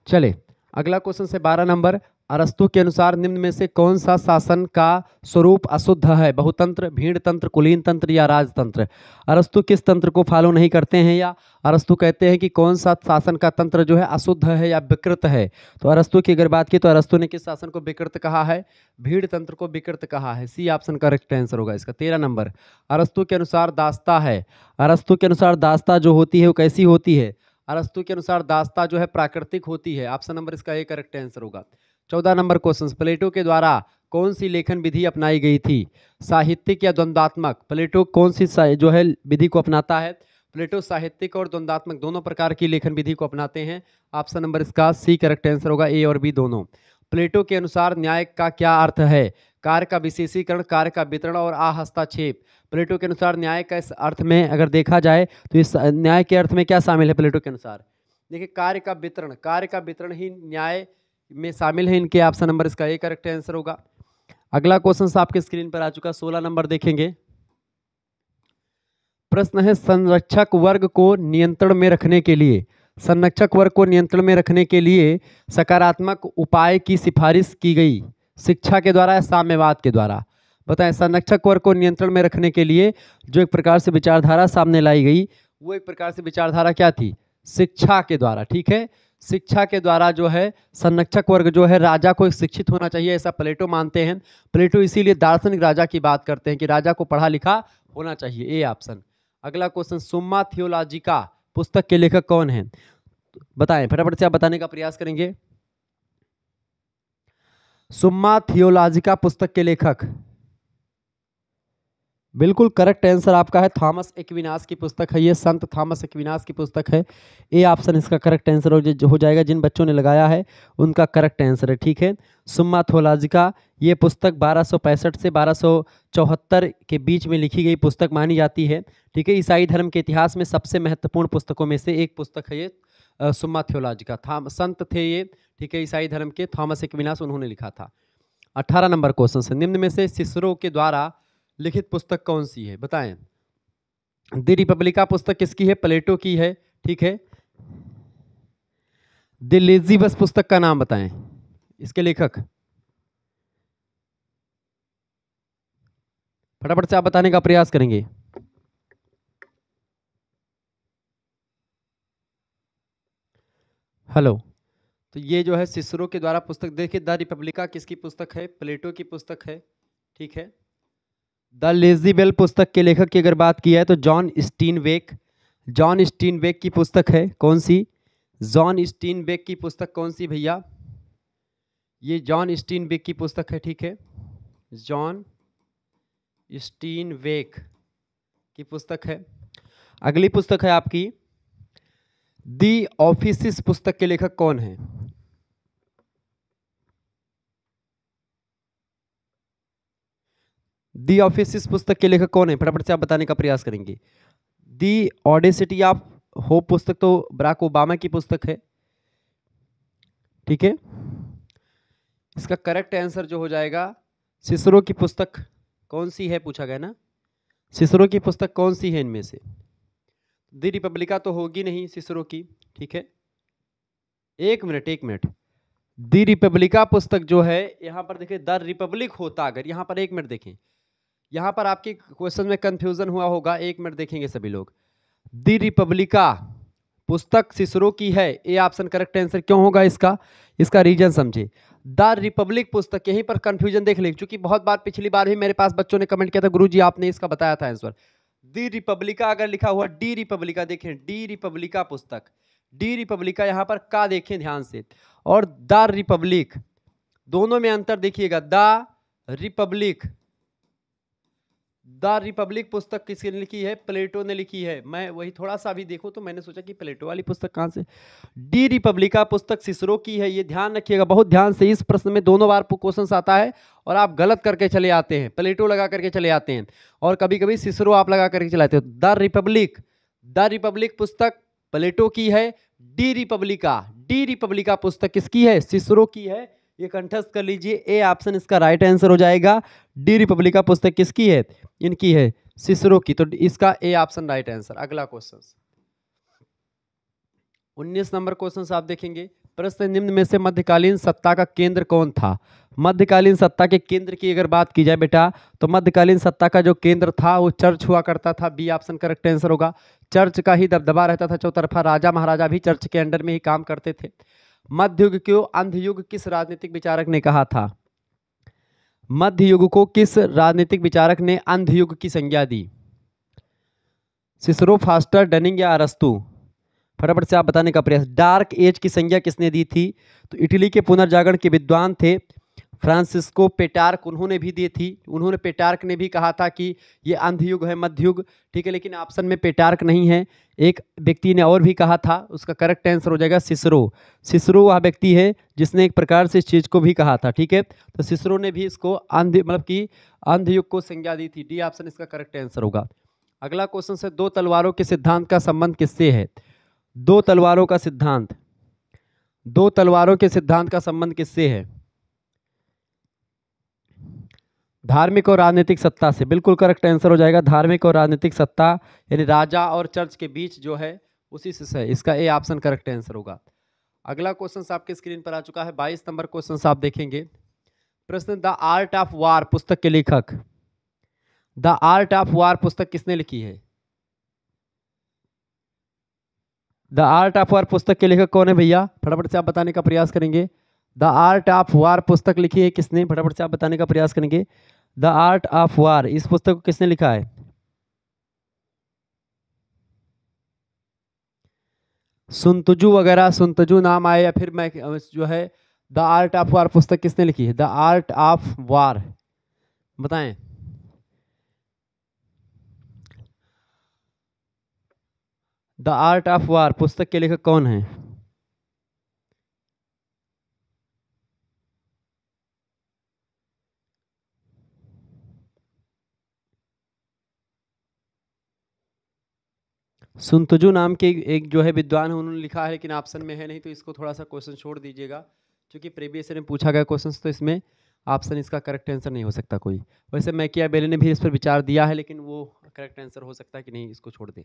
चले अगला क्वेश्चन से 12 नंबर, अरस्तु के अनुसार निम्न में से कौन सा शासन का स्वरूप अशुद्ध है? बहुतंत्र, भीड़ तंत्र, कुलीन तंत्र या राजतंत्र? अरस्तु किस तंत्र को फॉलो नहीं करते हैं, या अरस्तु कहते हैं कि कौन सा शासन का तंत्र जो है अशुद्ध है या विकृत है? तो अरस्तु की अगर बात की तो अरस्तु ने किस शासन को विकृत कहा है? भीड़ तंत्र को विकृत कहा है। सी ऑप्शन करेक्ट आंसर होगा इसका। 13 नंबर, अरस्तु के अनुसार दास्ता है। अरस्तु के अनुसार दास्ता जो होती है वो कैसी होती है? अरस्तु के अनुसार दास्ता जो है प्राकृतिक होती है। ऑप्शन नंबर इसका ए करेक्ट आंसर होगा। 14 नंबर क्वेश्चन, प्लेटो के द्वारा कौन सी लेखन विधि अपनाई गई थी? साहित्यिक या द्वंद्वात्मक? प्लेटो कौन सी जो है विधि को अपनाता है? प्लेटो साहित्यिक और द्वंद्वात्मक दोनों प्रकार की लेखन विधि को अपनाते हैं। ऑप्शन नंबर इसका सी करेक्ट आंसर होगा, ए और बी दोनों। प्लेटो के अनुसार न्याय का क्या अर्थ है? कार्य का विशेषीकरण, कार्य का वितरण और हस्तक्षेप। प्लेटो के अनुसार न्याय का इस अर्थ में अगर देखा जाए तो इस न्याय के अर्थ में क्या शामिल है प्लेटो के अनुसार? देखिए कार्य का वितरण, कार्य का वितरण ही न्याय में शामिल है इनके। ऑप्शन नंबर इसका ए करेक्ट आंसर होगा। अगला क्वेश्चन आपके स्क्रीन पर आ चुका, 16 नंबर देखेंगे। प्रश्न है, संरक्षक वर्ग को नियंत्रण में रखने के लिए, संरक्षक वर्ग को नियंत्रण में रखने के लिए सकारात्मक उपाय की सिफारिश की गई, शिक्षा के द्वारा या साम्यवाद के द्वारा? बताएं, संरक्षक वर्ग को नियंत्रण में रखने के लिए जो एक प्रकार से विचारधारा सामने लाई गई, वो एक प्रकार से विचारधारा क्या थी? शिक्षा के द्वारा। ठीक है, शिक्षा के द्वारा जो है संरक्षक वर्ग जो है, राजा को शिक्षित होना चाहिए, ऐसा प्लेटो मानते हैं। प्लेटो इसीलिए दार्शनिक राजा की बात करते हैं कि राजा को पढ़ा लिखा होना चाहिए, ए ऑप्शन। अगला क्वेश्चन, सुम्मा थियोलॉजिका पुस्तक के लेखक कौन हैं? बताएं, फटाफट से आप बताने का प्रयास करेंगे। सुम्मा थियोलॉजिका पुस्तक के लेखक, बिल्कुल करेक्ट आंसर आपका है, थॉमस एक्विनास की पुस्तक है ये, संत थॉमस एक्विनास की पुस्तक है। ए ऑप्शन इसका करेक्ट आंसर हो जाएगा। जिन बच्चों ने लगाया है उनका करेक्ट आंसर है। ठीक है, सुम्मा थियोलॉजिका ये पुस्तक 1265 से 1274 के बीच में लिखी गई पुस्तक मानी जाती है। ठीक है, ईसाई धर्म के इतिहास में सबसे महत्वपूर्ण पुस्तकों में से एक पुस्तक है ये सुम्मा थियोलॉजिका। संत थे ये, ठीक है, ईसाई धर्म के थॉमस एक्विनास, उन्होंने लिखा था। 18 नंबर क्वेश्चन से, निम्न में से सिसरो के द्वारा लिखित पुस्तक कौन सी है? बताएं। द रिपब्लिका पुस्तक किसकी है? प्लेटो की है। ठीक है, द लेज़िबस पुस्तक का नाम बताएं, इसके लेखक। फटाफट से आप बताने का प्रयास करेंगे। हेलो, तो ये जो है सिसरो के द्वारा पुस्तक, देखिए द रिपब्लिका किसकी पुस्तक है? प्लेटो की पुस्तक है। ठीक है, द लेज़ी बेल पुस्तक के लेखक की अगर बात की है तो जॉन स्टीनबेक, जॉन स्टीनबेक की पुस्तक है। कौन सी? जॉन स्टीनबेक की पुस्तक कौन सी भैया? ये जॉन स्टीनबेक की पुस्तक है। ठीक है, जॉन स्टीनबेक की पुस्तक है। अगली पुस्तक है आपकी दी ऑफिसिस पुस्तक के लेखक कौन है? दी ऑफिसिस पुस्तक के लेखक कौन है? फटाफट से आप बताने का प्रयास करेंगे। दी ऑडेसिटी ऑफ होप पुस्तक तो बराक ओबामा की पुस्तक है। ठीक है, इसका करेक्ट आंसर जो हो जाएगा, सिसरो की पुस्तक कौन सी है पूछा गया ना, सिसरो की पुस्तक कौन सी है इनमें से? दी रिपब्लिका तो होगी नहीं सिसरो की। ठीक है, एक मिनट, दी रिपब्लिका पुस्तक जो है, यहां पर देखिए द रिपब्लिक होता, अगर यहां पर एक मिनट देखें, यहां पर आपके क्वेश्चन में कंफ्यूजन हुआ होगा, एक मिनट देखेंगे सभी लोग। दी रिपब्लिका पुस्तक सिसरो की है, ए ऑप्शन करेक्ट आंसर क्यों होगा इसका? इसका रीजन समझे। द रिपब्लिक पुस्तक, यहीं पर कंफ्यूजन देख ले, क्योंकि बहुत बार पिछली बार भी मेरे पास बच्चों ने कमेंट किया था, गुरुजी आपने इसका बताया था आंसर। दी रिपब्लिका अगर लिखा हुआ डी रिपब्लिका, देखें डी रिपब्लिका पुस्तक, डी रिपब्लिका यहां पर का देखें ध्यान से, और द रिपब्लिक दोनों में अंतर देखिएगा। द रिपब्लिक, द रिपब्लिक पुस्तक किसने लिखी है? प्लेटो ने लिखी है। मैं वही थोड़ा सा भी देखो तो मैंने सोचा कि प्लेटो वाली पुस्तक कहां से, डी रिपब्लिका पुस्तक सिसरो की है। ये ध्यान रखिएगा बहुत ध्यान से, इस प्रश्न में दोनों बार क्वेश्चन आता है और आप गलत करके चले आते हैं, प्लेटो लगा करके चले आते हैं और कभी कभी सिसरो आप लगा करके चलाते हो। द रिपब्लिक पुस्तक प्लेटो की है। डी रिपब्लिका पुस्तक किसकी है? सिसरो की है। ये कंठस्थ कर लीजिए, ए ऑप्शन इसका राइट आंसर हो जाएगा। डी रिपब्लिका पुस्तक किसकी है? इनकी है, सिसरो की, तो इसका ए ऑप्शन राइट आंसर। अगला क्वेश्चन 19 नंबर क्वेश्चन आप देखेंगे। प्रश्न, निम्न में से मध्यकालीन सत्ता का केंद्र कौन था? मध्यकालीन सत्ता के केंद्र की अगर बात की जाए बेटा, तो मध्यकालीन सत्ता का जो केंद्र था वो चर्च हुआ करता था। बी ऑप्शन करेक्ट आंसर होगा। चर्च का ही दबदबा रहता था चौतरफा, राजा महाराजा भी चर्च के अंडर में ही काम करते थे। मध्ययुग को अंधयुग किस राजनीतिक विचारक ने कहा था? मध्ययुग को किस राजनीतिक विचारक ने अंधयुग की संज्ञा दी? सिसरो, फास्टर, डनिंग या अरस्तु? फटाफट से आप बताने का प्रयास। डार्क एज की संज्ञा किसने दी थी? तो इटली के पुनर्जागरण के विद्वान थे फ्रांसिस्को पेटार्क, उन्होंने भी दी थी। उन्होंने पेटार्क ने भी कहा था कि ये अंधयुग है, मध्ययुग, ठीक है, लेकिन ऑप्शन में पेटार्क नहीं है। एक व्यक्ति ने और भी कहा था, उसका करेक्ट आंसर हो जाएगा सिसरो। सिसरो वह व्यक्ति है जिसने एक प्रकार से इस चीज़ को भी कहा था, ठीक है। तो सिसरो ने भी इसको मतलब कि अंधयुग को संज्ञा दी थी। डी ऑप्शन इसका करेक्ट आंसर होगा। अगला क्वेश्चन से, दो तलवारों के सिद्धांत का संबंध किससे है? दो तलवारों का सिद्धांत, दो तलवारों के सिद्धांत का संबंध किससे है? धार्मिक और राजनीतिक सत्ता से। बिल्कुल करेक्ट आंसर हो जाएगा, धार्मिक और राजनीतिक सत्ता, यानी राजा और चर्च के बीच जो है उसी से है। इसका ए ऑप्शन करेक्ट आंसर होगा। अगला क्वेश्चन आपके स्क्रीन पर आ चुका है, 22 नंबर क्वेश्चन आप देखेंगे। प्रश्न, द आर्ट ऑफ वार पुस्तक के लेखक, द आर्ट ऑफ वार पुस्तक किसने लिखी है? द आर्ट ऑफ वार पुस्तक के लेखक कौन है भैया? फटाफट से आप बताने का प्रयास करेंगे। द आर्ट ऑफ वार पुस्तक लिखी है किसने? फटाफट से आप बताने का प्रयास करेंगे। द आर्ट ऑफ वार, इस पुस्तक को किसने लिखा है? सुनतुजु वगैरह, सुनतुजु नाम आए या फिर मैं जो है द आर्ट ऑफ वार पुस्तक किसने लिखी है? द आर्ट ऑफ वार बताएं। द आर्ट ऑफ वार पुस्तक के लेखक कौन है? सुनतुजु नाम के एक जो है विद्वान है, उन्होंने लिखा है, लेकिन ऑप्शन में है नहीं, तो इसको थोड़ा सा क्वेश्चन छोड़ दीजिएगा, क्योंकि प्रीवियस में पूछा गया क्वेश्चन, तो इसमें ऑप्शन इसका करेक्ट आंसर नहीं हो सकता कोई। वैसे मैकियावेली ने भी इस पर विचार दिया है, लेकिन वो करेक्ट आंसर हो सकता है कि नहीं, इसको छोड़ दें।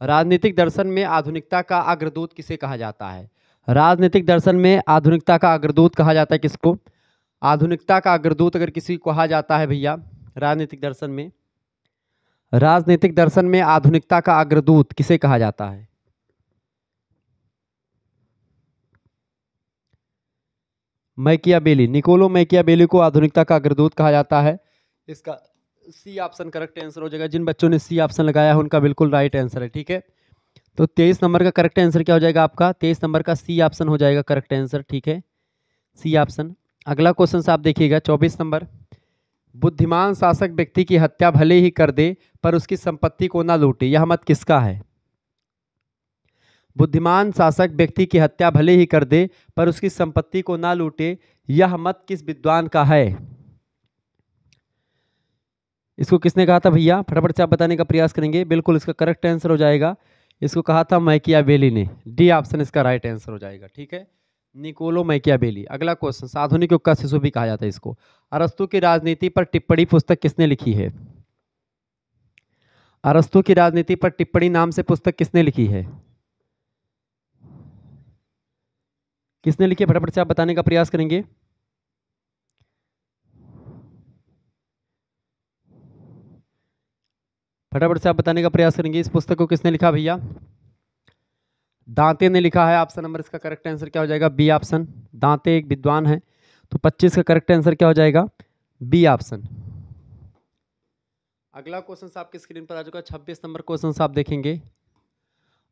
राजनीतिक दर्शन में आधुनिकता का अग्रदूत किसे कहा जाता है? राजनीतिक दर्शन में आधुनिकता का अग्रदूत कहा जाता है किसको? आधुनिकता का अग्रदूत अगर किसी को कहा जाता है भैया राजनीतिक दर्शन में, राजनीतिक दर्शन में आधुनिकता का अग्रदूत किसे कहा जाता है? मैकियावेली, निकोलो मैकियावेली को आधुनिकता का अग्रदूत कहा जाता है। इसका सी ऑप्शन करेक्ट आंसर हो जाएगा। जिन बच्चों ने सी ऑप्शन लगाया है उनका बिल्कुल राइट आंसर है, ठीक है। तो 23 नंबर का करेक्ट आंसर क्या हो जाएगा आपका? 23 नंबर का सी ऑप्शन हो जाएगा करेक्ट आंसर, ठीक है, सी ऑप्शन। अगला क्वेश्चन आप देखिएगा 24 नंबर, बुद्धिमान शासक व्यक्ति की हत्या भले ही कर दे पर उसकी संपत्ति को ना लूटे, यह मत किसका है? बुद्धिमान शासक व्यक्ति की हत्या भले ही कर दे पर उसकी संपत्ति को ना लूटे, यह मत किस विद्वान का है? इसको किसने कहा था भैया? फटाफट से आप बताने का प्रयास करेंगे। बिल्कुल इसका करेक्ट आंसर हो जाएगा, इसको कहा था मैकियावेली ने। डी ऑप्शन इसका राइट आंसर हो जाएगा, ठीक है, निकोलो मैकियावेली। अगला क्वेश्चन, आधुनिक युग का शिशु भी कहा जाता है इसको। अरस्तु की राजनीति पर टिप्पणी पुस्तक किसने लिखी है? अरस्तु की राजनीति पर टिप्पणी नाम से पुस्तक किसने लिखी है? किसने लिखी है? फटाफट से आप बताने का प्रयास करेंगे। फटाफट से आप बताने का प्रयास करेंगे, इस पुस्तक को किसने लिखा भैया? दांते ने लिखा है। ऑप्शन नंबर इसका करेक्ट आंसर क्या हो जाएगा? B option. दांते एक विद्वान है, तो 25 का करेक्ट आंसर क्या हो जाएगा? B option. अगला क्वेश्चन आपकी स्क्रीन पर आ चुका है, 26 नंबर क्वेश्चन आप देखेंगे।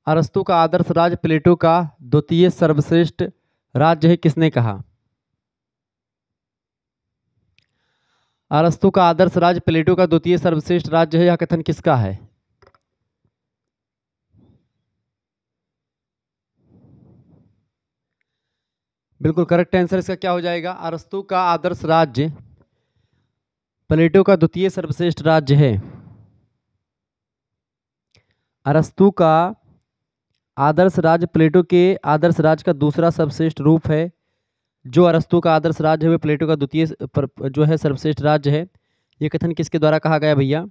अरस्तु का आदर्श राज्य प्लेटो का द्वितीय सर्वश्रेष्ठ राज्य है, किसने कहा? अरस्तु का आदर्श राज्य प्लेटो का द्वितीय सर्वश्रेष्ठ राज्य है, यह कथन किसका है? बिल्कुल करेक्ट आंसर इसका क्या हो जाएगा? अरस्तु का आदर्श राज्य प्लेटो का द्वितीय सर्वश्रेष्ठ राज्य है। अरस्तु का आदर्श राज्य प्लेटो के आदर्श राज्य का दूसरा सर्वश्रेष्ठ रूप है। जो अरस्तु का आदर्श राज्य है वह प्लेटो का द्वितीय जो है सर्वश्रेष्ठ राज्य है। यह कथन किसके द्वारा कहा गया भैया?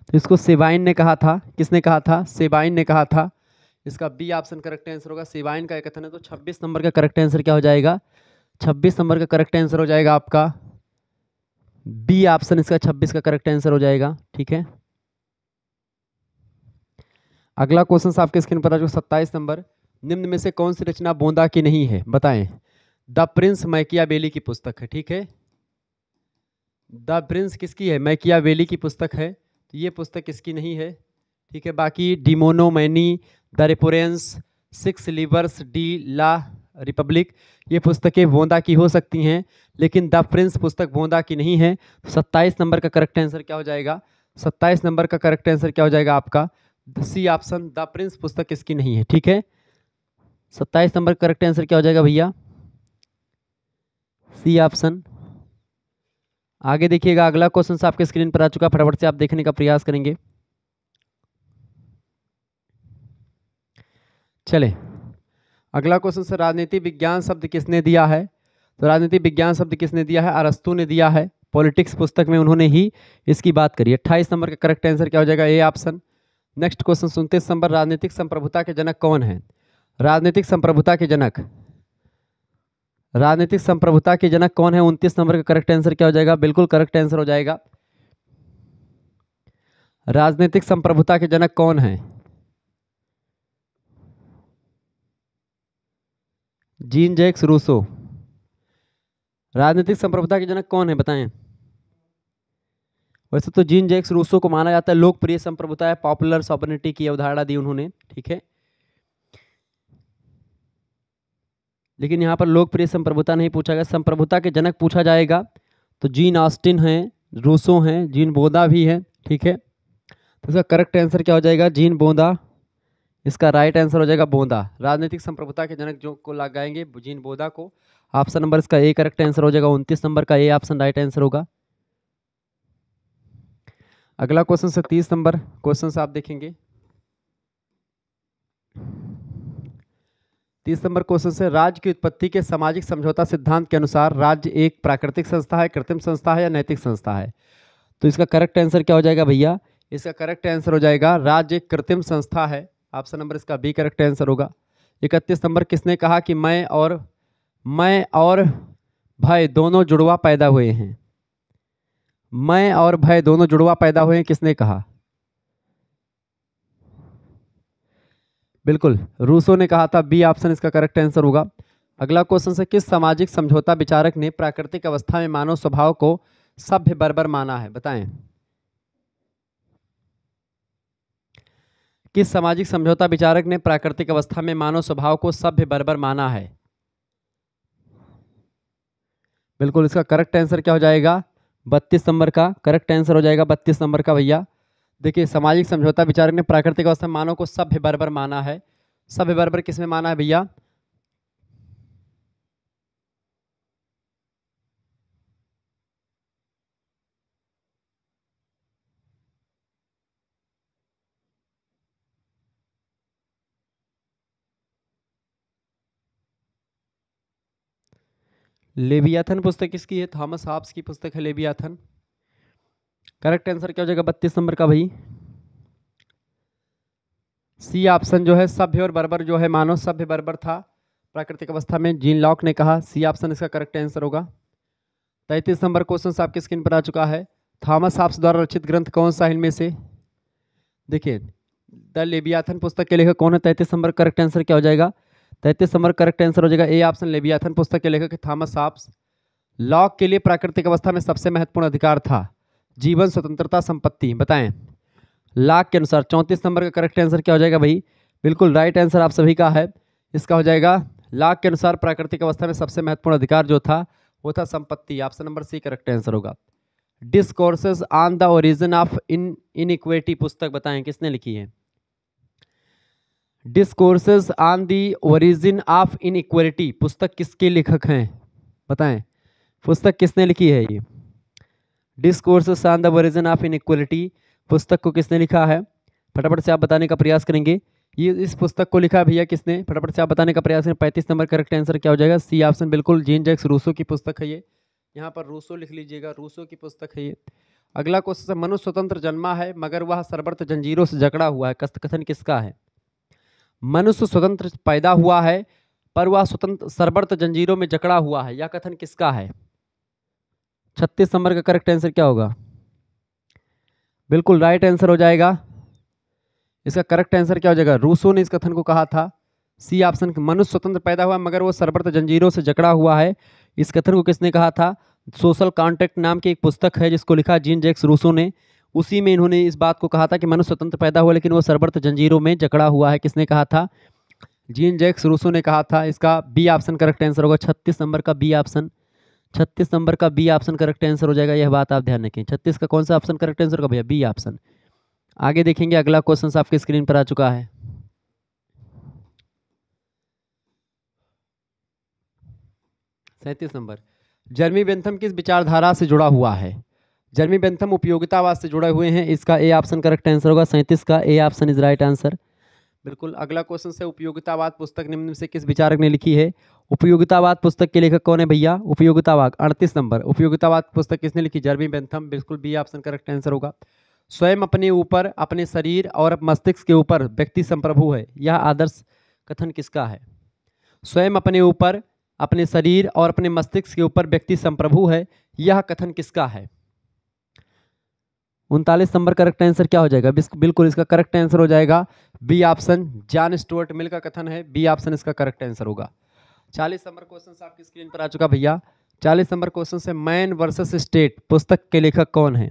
तो इसको सेबाइन ने कहा था। किसने कहा था? सेबाइन ने कहा था। इसका बी ऑप्शन करेक्ट आंसर होगा, सेबाइन का कथन है। तो 26 नंबर का करेक्ट आंसर क्या हो जाएगा? 26 नंबर का करेक्ट आंसर हो जाएगा आपका बी ऑप्शन, इसका 26 का करेक्ट आंसर हो जाएगा, ठीक है। अगला क्वेश्चन आपके स्क्रीन पर आ जाएगा 27 नंबर, निम्न में से कौन सी रचना बोंदा की नहीं है, बताएं। द प्रिंस मैकियावेली की पुस्तक है, ठीक है। द प्रिंस किसकी है? मैकियावेली की पुस्तक है। तो ये पुस्तक किसकी नहीं है? ठीक है। बाकी डिमोनोमैनी, द रेफरेंस, सिक्स लिवर्स, डी ला रिपब्लिक, ये पुस्तकें बोंदा की हो सकती हैं, लेकिन द प्रिंस पुस्तक बोंदा की नहीं है। 27 नंबर का करेक्ट आंसर क्या हो जाएगा? 27 नंबर का करेक्ट आंसर क्या हो जाएगा आपका? सी ऑप्शन, द प्रिंस पुस्तक इसकी नहीं है। ठीक है, 27 नंबर करेक्ट आंसर क्या हो जाएगा भैया? C option. आगे देखिएगा, अगला क्वेश्चन आपके स्क्रीन पर आ चुका, फटाफट से आप देखने का प्रयास करेंगे। चले, अगला क्वेश्चन से राजनीति विज्ञान शब्द किसने दिया है? तो राजनीति विज्ञान शब्द किसने दिया है? अरस्तु ने दिया है। पॉलिटिक्स पुस्तक में उन्होंने ही इसकी बात करी। 28 नंबर का करेक्ट आंसर क्या हो जाएगा? A option. Next question, 29 number, राजनीतिक संप्रभुता के जनक कौन है? राजनीतिक संप्रभुता के जनक, राजनीतिक संप्रभुता के जनक कौन है? 29 नंबर का करेक्ट आंसर क्या हो जाएगा? बिल्कुल करेक्ट आंसर हो जाएगा, राजनीतिक संप्रभुता के जनक कौन है? Jean Jacques Rousseau. राजनीतिक संप्रभुता के जनक कौन है बताएं? वैसे तो जीन जैक्स रूसो को माना जाता है लोकप्रिय संप्रभुता है, पॉपुलर सॉवरेनिटी की अवधारणा दी उन्होंने। ठीक है, लेकिन यहाँ पर लोकप्रिय संप्रभुता नहीं पूछा गया, संप्रभुता के जनक पूछा जाएगा तो जीन ऑस्टिन हैं, रूसो हैं, जीन बोंदा भी है। ठीक है, तो इसका करेक्ट आंसर क्या हो जाएगा? जीन बोंदा। इसका राइट आंसर हो जाएगा बोंदा। राजनीतिक संप्रभुता के जनक जो को लगाएंगे जीन बोंदा को। ऑप्शन नंबर इसका ए करेक्ट आंसर हो जाएगा, 29 नंबर का ए ऑप्शन राइट आंसर होगा। अगला क्वेश्चन से 30 नंबर क्वेश्चन से आप देखेंगे। 30 नंबर क्वेश्चन से, राज्य की उत्पत्ति के सामाजिक समझौता सिद्धांत के अनुसार राज्य एक प्राकृतिक संस्था है, कृत्रिम संस्था है या नैतिक संस्था है? तो इसका करेक्ट आंसर क्या हो जाएगा भैया? इसका करेक्ट आंसर हो जाएगा राज्य एक कृत्रिम संस्था है। ऑप्शन नंबर इसका बी करेक्ट आंसर होगा। 31 नंबर, किसने कहा कि मैं और भय दोनों जुड़वा पैदा हुए हैं? मैं और भय दोनों जुड़वा पैदा हुए हैं, किसने कहा? बिल्कुल रूसो ने कहा था, बी ऑप्शन इसका करेक्ट आंसर होगा। अगला क्वेश्चन से, किस सामाजिक समझौता विचारक ने प्राकृतिक अवस्था में मानव स्वभाव को सभ्य बर्बर माना है? बताएं, किस सामाजिक समझौता विचारक ने प्राकृतिक अवस्था में मानव स्वभाव को सभ्य बर्बर माना है? बिल्कुल इसका करेक्ट आंसर क्या हो जाएगा? 32 नंबर का करेक्ट आंसर हो जाएगा, 32 नंबर का भैया। देखिए, सामाजिक समझौता विचारक ने प्राकृतिक अवस्था में मानव को सभ्य बर्बर माना है। सभ्य बर्बर किसमें माना है भैया? लेवियाथन पुस्तक किसकी है? थॉमस हॉब्स की पुस्तक है लेवियाथन। करेक्ट आंसर क्या हो जाएगा 32 नंबर का भाई? सी ऑप्शन जो है, सभ्य और बर्बर जो है, मानव सभ्य बर्बर था प्राकृतिक अवस्था में, जीन लॉक ने कहा। सी ऑप्शन इसका करेक्ट आंसर होगा। 33 नंबर क्वेश्चन आपकी स्क्रीन पर आ चुका है। थॉमस हॉब्स द्वारा रचित ग्रंथ कौन सा है इनमें से? देखिए, द लेवियाथन पुस्तक के लेखक कौन है? 33 नंबर करेक्ट आंसर क्या हो जाएगा? 33 नंबर करेक्ट आंसर हो जाएगा ए ऑप्शन, लेवियाथन पुस्तक के लेखक थॉमस हॉब्स। लॉक के लिए प्राकृतिक अवस्था में सबसे महत्वपूर्ण अधिकार था जीवन, स्वतंत्रता, संपत्ति। बताएं, लॉक के अनुसार 34 नंबर का करेक्ट आंसर क्या हो जाएगा भाई? बिल्कुल राइट आंसर आप सभी का है। इसका हो जाएगा, लॉक के अनुसार प्राकृतिक अवस्था में सबसे महत्वपूर्ण अधिकार जो था वो था संपत्ति। Option number C correct answer होगा। Discourses on the origin of inequality पुस्तक बताएं किसने लिखी है? Discourses on the origin of inequality पुस्तक किसके लेखक हैं? बताएं, पुस्तक किसने लिखी है ये? Discourses on the origin of inequality पुस्तक को किसने लिखा है? फटाफट से आप बताने का प्रयास करेंगे। ये इस पुस्तक को लिखा है भैया किसने? फटाफट से आप बताने का प्रयास करें। 35 नंबर करेक्ट आंसर क्या हो जाएगा? सी ऑप्शन, बिल्कुल जीन जैक्स रूसो की पुस्तक है ये। यहाँ पर रूसो लिख लीजिएगा, रूसो की पुस्तक है ये। अगला क्वेश्चन, मनुष्य स्वतंत्र जन्मा है मगर वह सरबर्त जंजीरों से जकड़ा हुआ है, कथन किसका है? मनुष्य स्वतंत्र पैदा हुआ है पर वह स्वतंत्र सरबर्त जंजीरों में जकड़ा हुआ है, यह कथन किसका है? 36 नंबर का करेक्ट आंसर क्या होगा? बिल्कुल राइट आंसर हो जाएगा। इसका करेक्ट आंसर क्या हो जाएगा? रूसो ने इस कथन को कहा था। सी ऑप्शन, मनुष्य स्वतंत्र पैदा हुआ मगर वो सरबर्त जंजीरों से जकड़ा हुआ है, इस कथन को किसने कहा था? सोशल कॉन्ट्रैक्ट नाम की एक पुस्तक है जिसको लिखा जीन जैक्स रूसो ने, उसी में इन्होंने इस बात को कहा था कि मनुष्य स्वतंत्र पैदा हुआ लेकिन वो सरबर्त जंजीरों में जकड़ा हुआ है। किसने कहा था? जीन जैक्स रूसो ने कहा था। इसका बी ऑप्शन करेक्ट आंसर होगा। 36 नंबर का बी ऑप्शन, 36 नंबर का बी ऑप्शन करेक्ट आंसर हो जाएगा। यह बात आप ध्यान रखें। 36 का कौन सा ऑप्शन करेक्ट आंसर होगा भैया? B option. आगे देखेंगे, अगला क्वेश्चन आपके स्क्रीन पर आ चुका है। 37 नंबर, जर्मी बेंथम किस विचारधारा से जुड़ा हुआ है? जर्मी बेंथम उपयोगितावाद से जुड़े हुए हैं। इसका ए ऑप्शन करेक्ट आंसर होगा। 37 का A option is right answer. बिल्कुल। अगला क्वेश्चन से, उपयोगितावाद पुस्तक निम्न में से किस विचारक ने लिखी है? उपयोगितावाद पुस्तक के लेखक कौन है भैया? उपयोगितावाद 38 नंबर, उपयोगितावाद पुस्तक किसने लिखी? जर्मी बेंथम। बिल्कुल बी ऑप्शन करेक्ट आंसर होगा। स्वयं अपने ऊपर, अपने शरीर और मस्तिष्क के ऊपर व्यक्ति संप्रभु है, यह आदर्श कथन किसका है? स्वयं अपने ऊपर, अपने शरीर और अपने मस्तिष्क के ऊपर व्यक्ति संप्रभु है, यह कथन किसका है? 39 नंबर करेक्ट आंसर क्या हो जाएगा? बिल्कुल इसका करेक्ट आंसर हो जाएगा B option, John Stuart Mill का कथन है। बी ऑप्शन इसका करेक्ट आंसर होगा। 40 नंबर क्वेश्चन आपकी स्क्रीन पर आ चुका भैया। 40 नंबर क्वेश्चन से, मैन वर्सेस स्टेट पुस्तक के लेखक कौन है?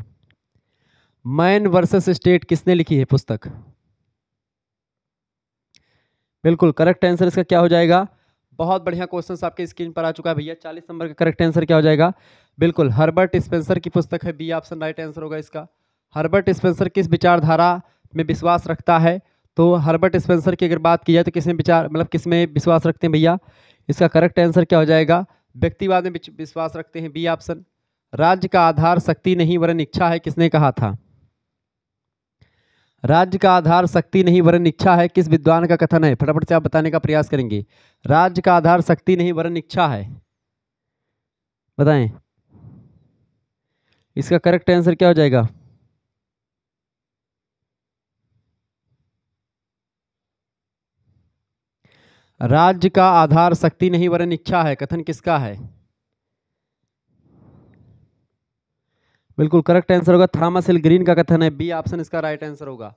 मैन वर्सेस स्टेट किसने लिखी है पुस्तक? बिल्कुल करेक्ट आंसर इसका क्या हो जाएगा? बहुत बढ़िया क्वेश्चन आपके स्क्रीन पर आ चुका है भैया। 40 नंबर का करेक्ट आंसर क्या हो जाएगा? बिल्कुल हर्बर्ट स्पेंसर की पुस्तक है। बी ऑप्शन राइट आंसर होगा इसका। हर्बर्ट स्पेंसर किस विचारधारा में विश्वास रखता है? तो हर्बर्ट स्पेंसर की अगर बात की जाए तो किसमें विचार, मतलब किसमें विश्वास रखते हैं भैया? इसका करेक्ट आंसर क्या हो जाएगा? व्यक्तिवाद में विश्वास रखते हैं। B option. राज्य का आधार शक्ति नहीं वरन इच्छा है, किसने कहा था? राज्य का आधार शक्ति नहीं वरन इच्छा है, किस विद्वान का कथन है? फटाफट से आप बताने का प्रयास करेंगे। राज्य का आधार शक्ति नहीं वरन इच्छा है, बताएं। इसका करेक्ट आंसर क्या हो जाएगा? राज्य का आधार शक्ति नहीं वरन इच्छा है, कथन किसका है? बिल्कुल करेक्ट आंसर होगा थॉमस एल ग्रीन का कथन है। बी ऑप्शन इसका राइट आंसर होगा।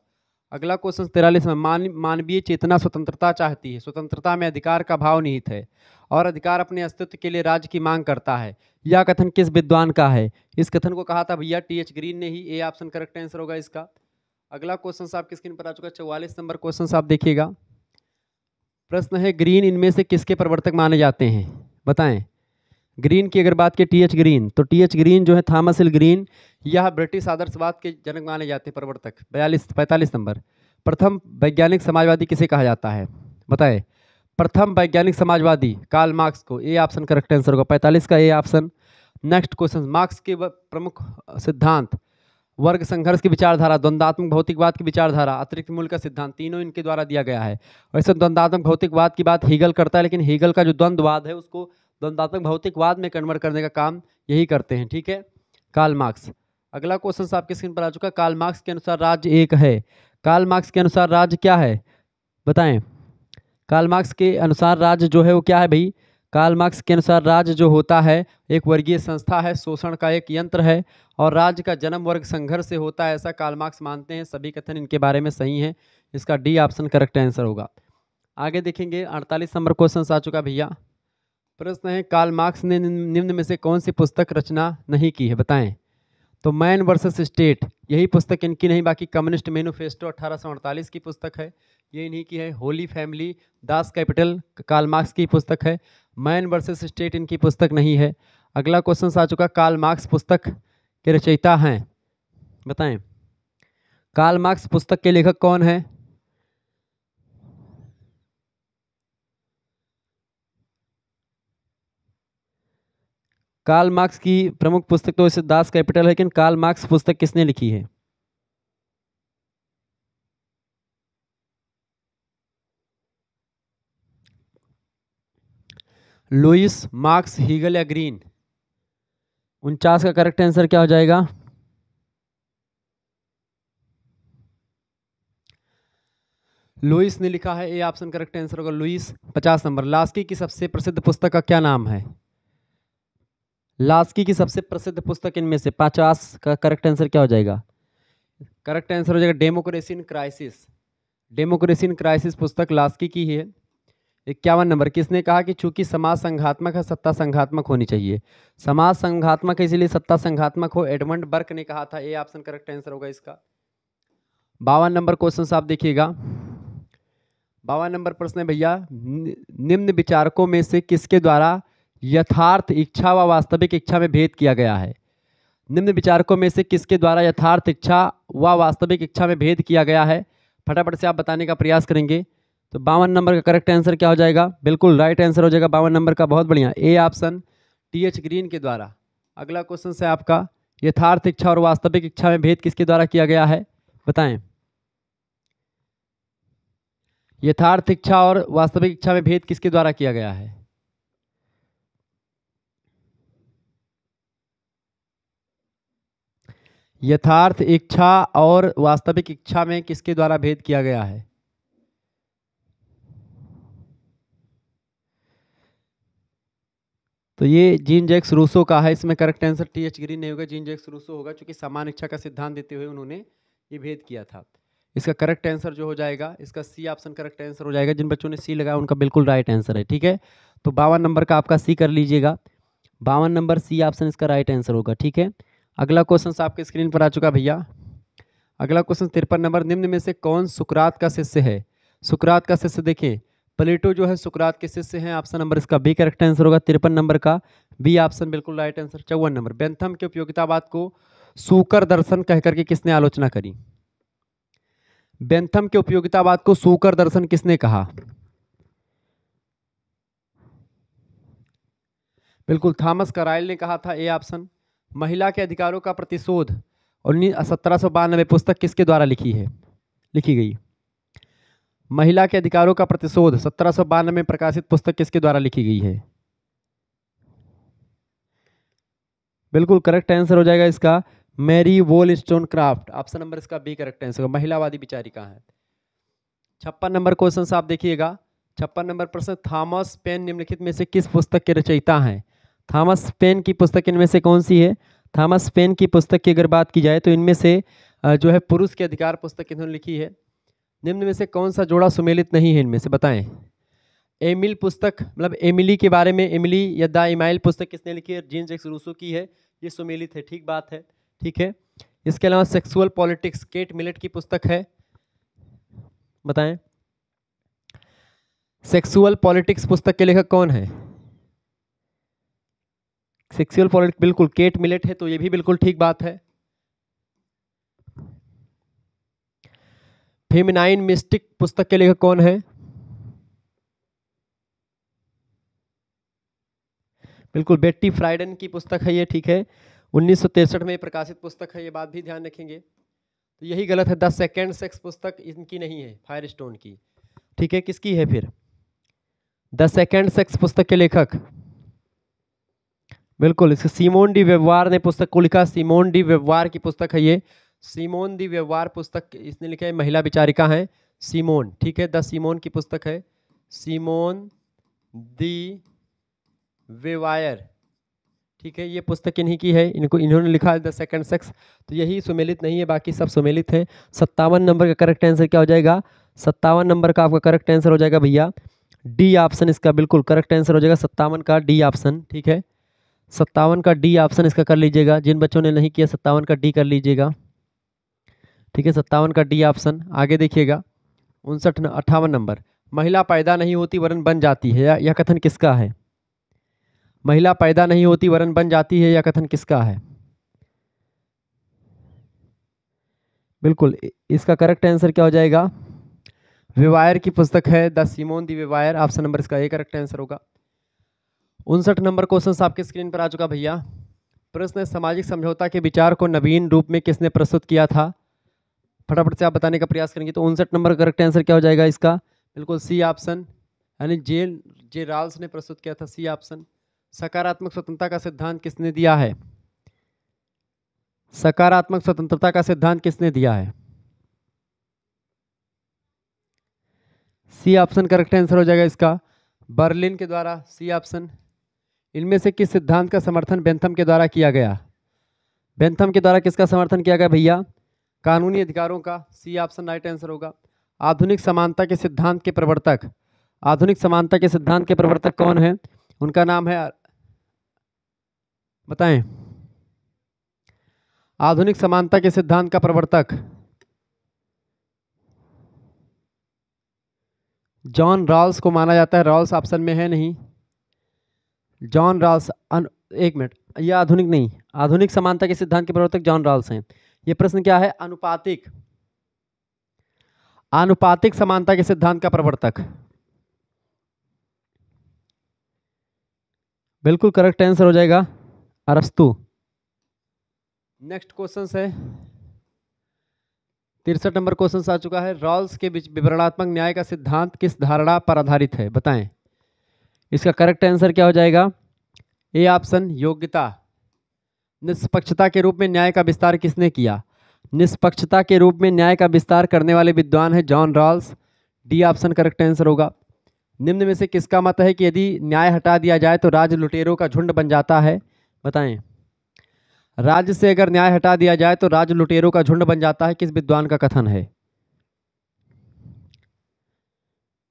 अगला क्वेश्चन 43 में, मानवीय चेतना स्वतंत्रता चाहती है, स्वतंत्रता में अधिकार का भाव निहित है और अधिकार अपने अस्तित्व के लिए राज्य की मांग करता है, यह कथन किस विद्वान का है? इस कथन को कहा था भैया टी.एच. ग्रीन ने ही। ए ऑप्शन करेक्ट आंसर होगा इसका। अगला क्वेश्चन आपकी स्क्रीन पर आ चुका है। 44 नंबर क्वेश्चन आप देखिएगा। प्रश्न है, ग्रीन इनमें से किसके प्रवर्तक माने जाते हैं? बताएं। ग्रीन की अगर बात की टी.एच. ग्रीन, तो टी.एच. ग्रीन जो है थॉमस एल ग्रीन, यह ब्रिटिश आदर्शवाद के जनक माने जाते हैं, प्रवर्तक। 45 नंबर, प्रथम वैज्ञानिक समाजवादी किसे कहा जाता है? बताएं। प्रथम वैज्ञानिक समाजवादी कार्ल मार्क्स को। ए ऑप्शन करेक्ट आंसर होगा। 45 का A option. Next question, marks के प्रमुख सिद्धांत, वर्ग संघर्ष की विचारधारा, द्वंद्वात्मक भौतिकवाद की विचारधारा, अतिरिक्त मूल्य का सिद्धांत, तीनों इनके द्वारा दिया गया है। वैसे द्वंद्वात्मक भौतिकवाद की बात हीगल करता है, लेकिन हीगल का जो द्वंद्ववाद है उसको द्वंद्वात्मक भौतिकवाद में कन्वर्ट करने का काम यही करते हैं, ठीक है, कार्ल मार्क्स। अगला क्वेश्चन आपके स्क्रीन पर आ चुका है। कार्ल मार्क्स के अनुसार राज्य एक है। कार्ल मार्क्स के अनुसार राज्य क्या है? बताएं। कार्ल मार्क्स के अनुसार राज्य जो है वो क्या है भाई? कार्ल मार्क्स के अनुसार राज्य जो होता है एक वर्गीय संस्था है, शोषण का एक यंत्र है और राज्य का जन्म वर्ग संघर्ष से होता है, ऐसा कार्ल मार्क्स मानते हैं। सभी कथन इनके बारे में सही हैं। इसका डी ऑप्शन करेक्ट आंसर होगा। आगे देखेंगे, 48 नंबर क्वेश्चन आ चुका भैया। प्रश्न है, कार्ल मार्क्स ने निम्न में से कौन सी पुस्तक रचना नहीं की है? बताएं। तो मैन वर्सेस स्टेट, यही पुस्तक इनकी नहीं, बाकी कम्युनिस्ट मैनिफेस्टो 1848 की पुस्तक है, ये इन्हीं की है। Holy Family, Das Kapital Karl Marx की पुस्तक है। मैन वर्सेस स्टेट इनकी पुस्तक नहीं है। अगला क्वेश्चन आ चुका, कार्ल मार्क्स पुस्तक के रचयिता हैं, बताएं। कार्ल मार्क्स पुस्तक के लेखक कौन है? कार्ल मार्क्स की प्रमुख पुस्तक तो वैसे दास कैपिटल है, लेकिन कार्ल मार्क्स पुस्तक किसने लिखी है? लुइस, मार्क्स, हीगल या ग्रीन? 49 का करेक्ट आंसर क्या हो जाएगा? लुइस ने लिखा है। ए ऑप्शन करेक्ट आंसर होगा लुइस। 50 नंबर, लास्की की सबसे प्रसिद्ध पुस्तक का क्या नाम है? लास्की की सबसे प्रसिद्ध पुस्तक इनमें से 50 का करेक्ट आंसर क्या हो जाएगा? करेक्ट आंसर हो जाएगा democracy in crisis. Democracy in crisis पुस्तक लास्की की है। 51 नंबर, किसने कहा कि चूंकि समाज संघात्मक है सत्ता संघात्मक होनी चाहिए। समाज संघात्मक है इसीलिए सत्ता संघात्मक हो, एडमंड बर्क ने कहा था। ए ऑप्शन करेक्ट आंसर होगा इसका। 52 नंबर क्वेश्चन आप देखिएगा। 52 नंबर प्रश्न है भैया, निम्न विचारकों में से किसके द्वारा यथार्थ इच्छा व वास्तविक इच्छा में भेद किया गया है। निम्न विचारकों में से किसके द्वारा यथार्थ इच्छा व वास्तविक इच्छा में भेद किया गया है, फटाफट से आप बताने का प्रयास करेंगे। तो 52 नंबर का करेक्ट आंसर क्या हो जाएगा, बिल्कुल राइट आंसर हो जाएगा 52 नंबर का, बहुत बढ़िया, ए ऑप्शन टीएच ग्रीन के द्वारा। अगला क्वेश्चन है आपका, यथार्थ इच्छा और वास्तविक इच्छा में भेद किसके द्वारा किया गया है, बताएं। यथार्थ इच्छा और वास्तविक इच्छा में भेद किसके द्वारा किया गया है। यथार्थ इच्छा और वास्तविक इच्छा में किसके द्वारा भेद किया गया है। तो ये जीन जैक्स रूसो का है, इसमें करेक्ट आंसर टीएच ग्रीन नहीं होगा, जीन जैक्स रूसो होगा, क्योंकि समान इच्छा का सिद्धांत देते हुए उन्होंने ये भेद किया था। इसका करेक्ट आंसर जो हो जाएगा, इसका सी ऑप्शन करेक्ट आंसर हो जाएगा। जिन बच्चों ने सी लगाया उनका बिल्कुल राइट आंसर है, ठीक है। तो 52 नंबर का आपका सी कर लीजिएगा, 52 नंबर सी ऑप्शन इसका राइट आंसर होगा, ठीक है। अगला क्वेश्चन आपके स्क्रीन पर आ चुका भैया। अगला क्वेश्चन 53 नंबर, निम्न में से कौन सुकरात का शिष्य है। सुकरात का शिष्य देखें, प्लेटो जो है सुकरात के शिष्य हैं, ऑप्शन नंबर इसका बी करेक्ट आंसर होगा। 53 नंबर का बी ऑप्शन बिल्कुल राइट आंसर। 54 नंबर, बेंथम के उपयोगितावाद को सूकर दर्शन कहकर के किसने आलोचना करी। बेंथम के उपयोगितावाद को सूकर दर्शन किसने कहा, बिल्कुल थॉमस कराइल ने कहा था, ए ऑप्शन। महिला के अधिकारों का प्रतिशोध 1792 पुस्तक किसके द्वारा लिखी गई। महिला के अधिकारों का प्रतिशोध 1792 में प्रकाशित पुस्तक किसके द्वारा लिखी गई है। बिल्कुल करेक्ट आंसर हो जाएगा इसका मैरी वोलस्टोनक्राफ्ट, ऑप्शन नंबर इसका बी करेक्ट आंसर, महिलावादी विचारिका है। 56 नंबर क्वेश्चन आप देखिएगा। 56 नंबर प्रश्न, थॉमस पेन निम्नलिखित में से किस पुस्तक के रचयिता हैं। थॉमस पेन की पुस्तक इनमें से कौन सी है। थॉमस पेन की पुस्तक की अगर बात की जाए तो इनमें से जो है पुरुष के अधिकार पुस्तक इन्होंने लिखी है। निम्न में से कौन सा जोड़ा सुमेलित नहीं है इनमें से, बताएं। एमिल पुस्तक, मतलब एमिली के बारे में, एमिली या द इमाइल पुस्तक किसने लिखी है, जीन जैक्स रूसो की है, ये सुमेलित है, ठीक बात है, ठीक है। इसके अलावा सेक्सुअल पॉलिटिक्स केट मिलेट की पुस्तक है, बताएं। सेक्सुअल पॉलिटिक्स पुस्तक के लेखक कौन है। सेक्सुअल पॉलिटिक्स बिल्कुल केट मिलेट है, तो ये भी बिल्कुल ठीक बात है। फेमिनाइन मिस्टिक पुस्तक के लेखक कौन है, बिल्कुल बेट्टी फ्राइडन की पुस्तक है ये, ठीक है। 1963 में प्रकाशित पुस्तक है, ये बात भी ध्यान रखेंगे। तो यही गलत है, द सेकेंड सेक्स पुस्तक इनकी नहीं है, फायरस्टोन की, ठीक है। किसकी है फिर, द सेकेंड सेक्स पुस्तक के लेखक, बिल्कुल इसके सीमोन डी वेवार ने पुस्तक को लिखा, सीमोन डी वेवार की पुस्तक है ये। सीमोन दी वेवार पुस्तक इसने लिखा है, महिला विचारिका है सीमोन, ठीक है। द सीमोन की पुस्तक है, सीमोन दी वेवायर, ठीक है। ये पुस्तक इन्हीं की है, इन्होंने लिखा है द सेकंड सेक्स। तो यही सुमेलित नहीं है, बाकी सब सुमेलित है। 57 नंबर का करेक्ट आंसर क्या हो जाएगा, 57 नंबर का आपका करेक्ट आंसर हो जाएगा भैया डी ऑप्शन, इसका बिल्कुल करेक्ट आंसर हो जाएगा 57 का डी ऑप्शन, ठीक है। 57 का डी ऑप्शन इसका कर लीजिएगा, जिन बच्चों ने नहीं किया 57 का डी कर लीजिएगा, ठीक है। 57 का डी ऑप्शन। आगे देखिएगा 58 नंबर, महिला पैदा नहीं होती वरन बन जाती है, यह कथन किसका है। महिला पैदा नहीं होती वरन बन जाती है, यह कथन किसका है। बिल्कुल इसका करेक्ट आंसर क्या हो जाएगा, वेवायर की पुस्तक है, द Simone de Beauvoir, option number इसका ए करेक्ट आंसर होगा। 59 नंबर क्वेश्चन आपके स्क्रीन पर आ चुका भैया। प्रश्न, सामाजिक समझौता के विचार को नवीन रूप में किसने प्रस्तुत किया था, फटाफट से आप बताने का प्रयास करेंगे। तो 59 नंबर का करेक्ट आंसर क्या हो जाएगा इसका, बिल्कुल सी ऑप्शन, यानी जे राल्स ने प्रस्तुत किया था, सी ऑप्शन। सकारात्मक स्वतंत्रता का सिद्धांत किसने दिया है, सकारात्मक स्वतंत्रता का सिद्धांत किसने दिया है, सी ऑप्शन करेक्ट आंसर हो जाएगा इसका, बर्लिन के द्वारा, सी ऑप्शन। इनमें से किस सिद्धांत का समर्थन बेंथम के द्वारा किया गया, बेंथम के द्वारा किसका समर्थन किया गया भैया, कानूनी अधिकारों का, सी ऑप्शन राइट आंसर होगा। आधुनिक समानता के सिद्धांत के प्रवर्तक आधुनिक समानता के सिद्धांत के प्रवर्तक कौन है? उनका नाम है, बताएं। आधुनिक समानता के सिद्धांत का प्रवर्तक जॉन रॉल्स को माना जाता है। रॉल्स ऑप्शन में है नहीं। जॉन रॉल्स एक मिनट, ये आधुनिक नहीं, आधुनिक समानता के सिद्धांत के प्रवर्तक जॉन रॉल्स हैं। ये प्रश्न क्या है? अनुपातिक, आनुपातिक समानता के सिद्धांत का प्रवर्तक। बिल्कुल करेक्ट आंसर हो जाएगा अरस्तु। नेक्स्ट क्वेश्चन है 63 नंबर क्वेश्चन आ चुका है। रॉल्स के विवरणात्मक न्याय का सिद्धांत किस धारणा पर आधारित है? बताएं। इसका करेक्ट आंसर क्या हो जाएगा? ए ऑप्शन, योग्यता। निष्पक्षता के रूप में न्याय का विस्तार किसने किया? निष्पक्षता के रूप में न्याय का विस्तार करने वाले विद्वान है John Rawls. D option correct answer होगा। निम्न में से किसका मत है कि यदि न्याय हटा दिया जाए तो राज्य लुटेरों का झुंड बन जाता है? बताएं। राज्य से अगर न्याय हटा दिया जाए तो राज्य लुटेरों का झुंड बन जाता है, किस विद्वान का कथन है?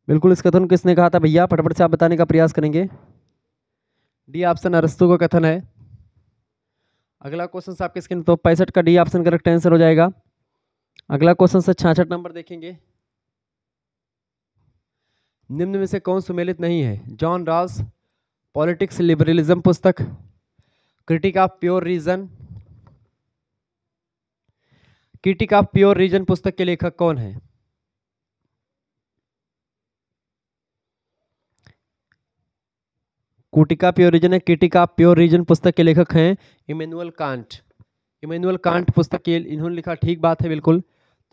बिल्कुल, इस कथन किसने कहा था भैया? फटाफट से आप बताने का प्रयास करेंगे। डी ऑप्शन, अरस्तु का कथन है। अगला क्वेश्चन आपके स्क्रीन तो 65 का डी ऑप्शन करेक्ट आंसर हो जाएगा। अगला क्वेश्चन से 66 नंबर देखेंगे। निम्न में से कौन सुमेलित नहीं है? जॉन रॉल्स पॉलिटिक्स लिबरलिज्म पुस्तक, critique of pure reason, critique of pure reason पुस्तक के लेखक कौन है? क्रिटिका प्योर रीजन है, क्रिटिक ऑफ प्योर रीजन पुस्तक के लेखक हैं इमैनुअल कांट। इमैनुअल कांट पुस्तक के इन्होंने लिखा, ठीक बात है बिल्कुल।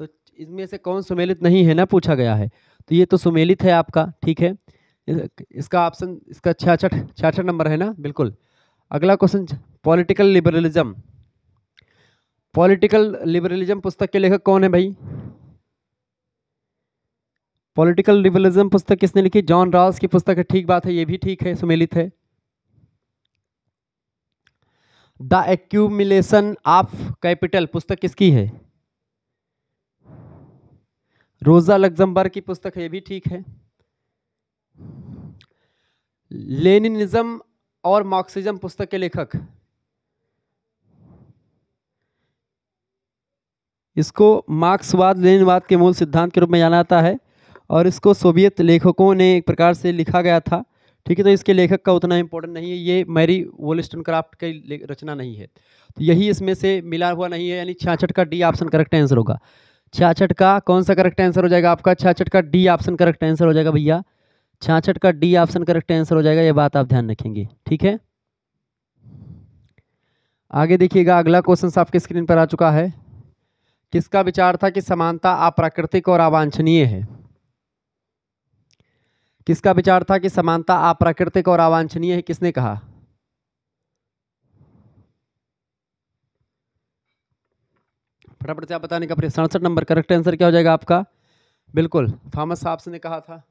तो इसमें से कौन सुमेलित नहीं है ना, पूछा गया है, तो ये तो सुमेलित है आपका, ठीक है। इसका ऑप्शन, इसका 66 नंबर है ना, बिल्कुल। अगला question, political liberalism, political liberalism पुस्तक के लेखक कौन है भाई? पॉलिटिकल लिबरलिज्म पुस्तक किसने लिखी? जॉन रॉल्स की पुस्तक है, ठीक बात है, ये भी ठीक है, सुमेलित है। द एक्यूमिलेशन ऑफ कैपिटल पुस्तक किसकी है? रोजा लग्जमबर्ग की पुस्तक है, ये भी ठीक है। लेनिनिज्म और मार्क्सिज्म पुस्तक के लेखक, इसको मार्क्सवाद लेनिनवाद के मूल सिद्धांत के रूप में जाना जाता है और इसको सोवियत लेखकों ने एक प्रकार से लिखा गया था, ठीक है। तो इसके लेखक का उतना इंपॉर्टेंट नहीं है, ये मैरी वोllस्टोनक्राफ्ट की रचना नहीं है, तो यही इसमें से मिला हुआ नहीं है, यानी 66 का डी ऑप्शन करेक्ट आंसर होगा। 66 का कौन सा करेक्ट आंसर हो जाएगा आपका? 66 का डी ऑप्शन करेक्ट आंसर हो जाएगा भैया। 66 का डी ऑप्शन करेक्ट आंसर हो जाएगा, ये बात आप ध्यान रखेंगे, ठीक है। आगे देखिएगा, अगला क्वेश्चन आपके स्क्रीन पर आ चुका है। किसका विचार था कि समानता अप्राकृतिक और अवांछनीय है? किसका विचार था कि समानता अप्राकृतिक और अवांछनीय है, किसने कहा? फटाफट से आप बताने का प्रयास। 67 नंबर करेक्ट आंसर क्या हो जाएगा आपका? बिल्कुल, थॉमस हॉब्स ने कहा था।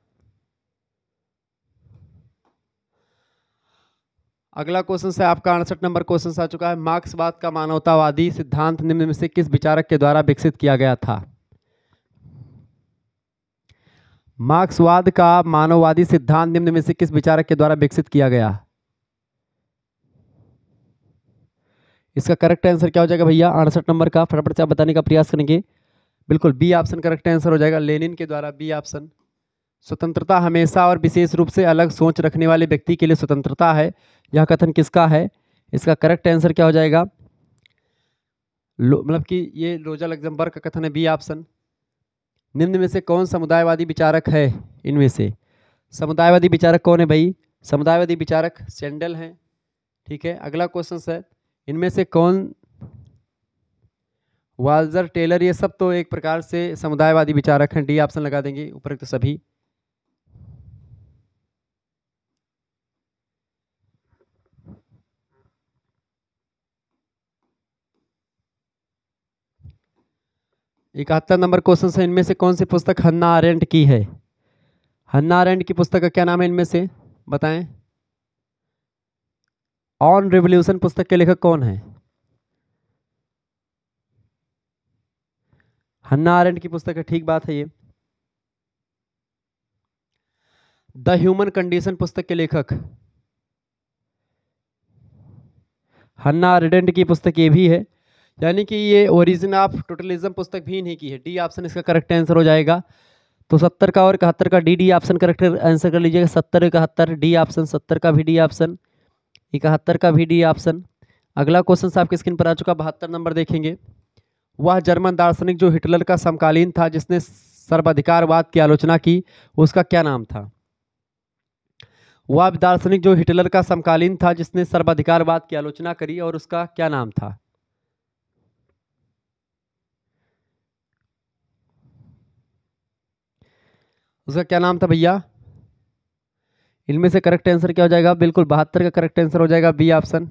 अगला क्वेश्चन से आपका 68 नंबर क्वेश्चन आ चुका है। मार्क्सवाद का मानवतावादी सिद्धांत निम्न में से किस विचारक के द्वारा विकसित किया गया था? मार्क्सवाद का मानववादी सिद्धांत निम्न में से किस विचारक के द्वारा विकसित किया गया? इसका करेक्ट आंसर क्या हो जाएगा भैया? 68 नंबर का फटाफट से आप बताने का प्रयास करेंगे। बिल्कुल, बी ऑप्शन करेक्ट आंसर हो जाएगा, लेनिन के द्वारा, बी ऑप्शन। स्वतंत्रता हमेशा और विशेष रूप से अलग सोच रखने वाले व्यक्ति के लिए स्वतंत्रता है, यह कथन किसका है? इसका करेक्ट आंसर क्या हो जाएगा? मतलब कि ये रोजा लग्जमबर्ग का कथन है, बी ऑप्शन। निम्न में से कौन समुदायवादी विचारक है? इनमें से समुदायवादी विचारक कौन है भाई? समुदायवादी विचारक सेंडल हैं, ठीक है। अगला क्वेश्चन है, इनमें से कौन, वाल्जर, टेलर, ये सब तो एक प्रकार से समुदायवादी विचारक हैं, डी ऑप्शन लगा देंगे, उपरोक्त सभी। इकहत्तर नंबर क्वेश्चन है, इनमें से कौन सी पुस्तक हन्ना आरेंट की है? हन्ना आरेंट की पुस्तक का क्या नाम है इनमें से, बताएं। ऑन रिवॉल्यूशन पुस्तक के लेखक कौन है? हन्ना आरेंट की पुस्तक है, ठीक बात है ये। द ह्यूमन कंडीशन पुस्तक के लेखक हन्ना अरेंडेंट की पुस्तक ये भी है, यानी कि ये ओरिजिन ऑफ टोटलिज्म पुस्तक भी इन्हीं की है। डी ऑप्शन इसका करेक्ट आंसर हो जाएगा। तो 70 का और 71 का डी ऑप्शन करेक्ट आंसर कर लीजिएगा। 70 71 डी ऑप्शन, 70 का भी डी ऑप्शन, 71 का भी डी ऑप्शन। अगला क्वेश्चन आपके स्क्रीन पर आ चुका, 72 नंबर देखेंगे। वह जर्मन दार्शनिक जो हिटलर का समकालीन था, जिसने सर्वाधिकारवाद की आलोचना की, उसका क्या नाम था? वह दार्शनिक जो हिटलर का समकालीन था, जिसने सर्वाधिकारवाद की आलोचना करी, और उसका क्या नाम था? उसका क्या नाम था भैया? इनमें से करेक्ट आंसर क्या हो जाएगा? बिल्कुल 72 का करेक्ट आंसर हो जाएगा बी ऑप्शन।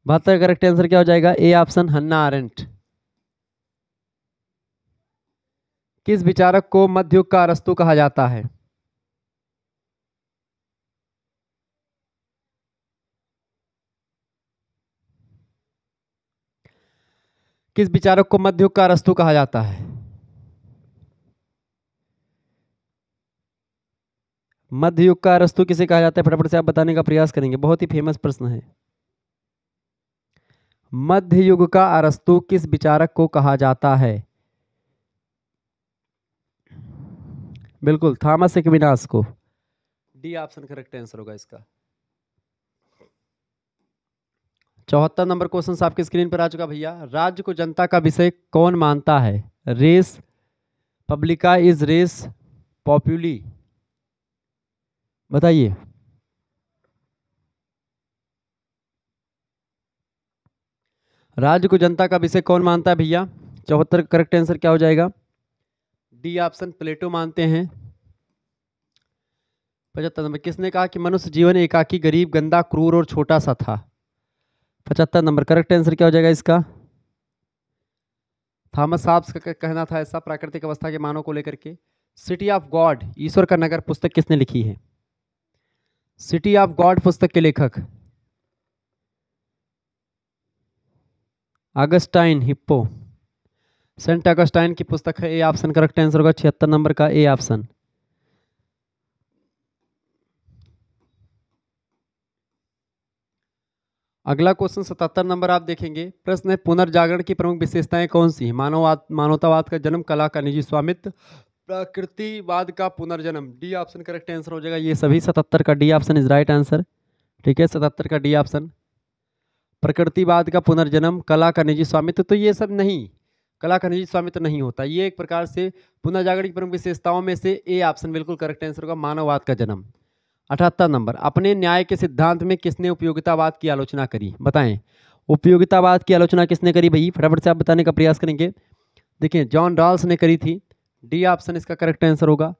72 का करेक्ट आंसर क्या हो जाएगा? A option, Hannah Arendt. किस विचारक को मध्ययुग का अरस्तु कहा जाता है? किस विचारक को मध्ययुग का अरस्तु कहा जाता है? मध्ययुग का अरस्तु किसे कहा जाता है? फटाफट से आप बताने का प्रयास करेंगे, बहुत ही फेमस प्रश्न है। मध्ययुग का अरस्तु किस विचारक को कहा जाता है? बिल्कुल थॉमस एक्विनास को। डी ऑप्शन करेक्ट आंसर होगा इसका। 74 नंबर क्वेश्चन आपके स्क्रीन पर आ चुका भैया। राज्य को जनता का विषय कौन मानता है? रेस पब्लिका इज रेस पॉपुली, बताइए। राज्य को जनता का विषय कौन मानता है भैया? 74 का करेक्ट आंसर क्या हो जाएगा? डी ऑप्शन, प्लेटो मानते हैं। 75 नंबर, किसने कहा कि मनुष्य जीवन एकाकी, गरीब, गंदा, क्रूर और छोटा सा था? 75 नंबर करेक्ट आंसर क्या हो जाएगा इसका? थॉमस हॉब्स का कहना था ऐसा, प्राकृतिक अवस्था के मानव को लेकर के। सिटी ऑफ गॉड, ईश्वर का नगर, पुस्तक किसने लिखी है? सिटी ऑफ गॉड पुस्तक के लेखक अगस्टाइन हिप्पो। सेंट अगस्टाइन की पुस्तक है। ए ऑप्शन करेक्ट आंसर होगा 76 नंबर का, ए ऑप्शन। अगला क्वेश्चन 77 नंबर आप देखेंगे। प्रश्न है, पुनर्जागरण की प्रमुख विशेषताएं कौन सी है? मानवतावाद का जन्म, कला का निजी स्वामित्व, प्रकृतिवाद का पुनर्जन्म। डी ऑप्शन करेक्ट आंसर हो जाएगा। ये सभी 77 का D option is right answer. ठीक है, 77 का डी ऑप्शन। प्रकृतिवाद का पुनर्जन्म, कला का निजी स्वामित्व, तो ये सब नहीं, कला का निजी स्वामित्व नहीं होता। ये एक प्रकार से पुनर्जागरण की प्रमुख विशेषताओं में से ए ऑप्शन बिल्कुल करेक्ट आंसर होगा, मानववाद का जन्म। 78 नंबर, अपने न्याय के सिद्धांत में किसने उपयोगितावाद की आलोचना करी? बताएं, उपयोगितावाद की आलोचना किसने करी भाई? फटाफट से आप बताने का प्रयास करेंगे। देखिए, जॉन रॉल्स ने करी थी। डी ऑप्शन इसका करेक्ट आंसर होगा।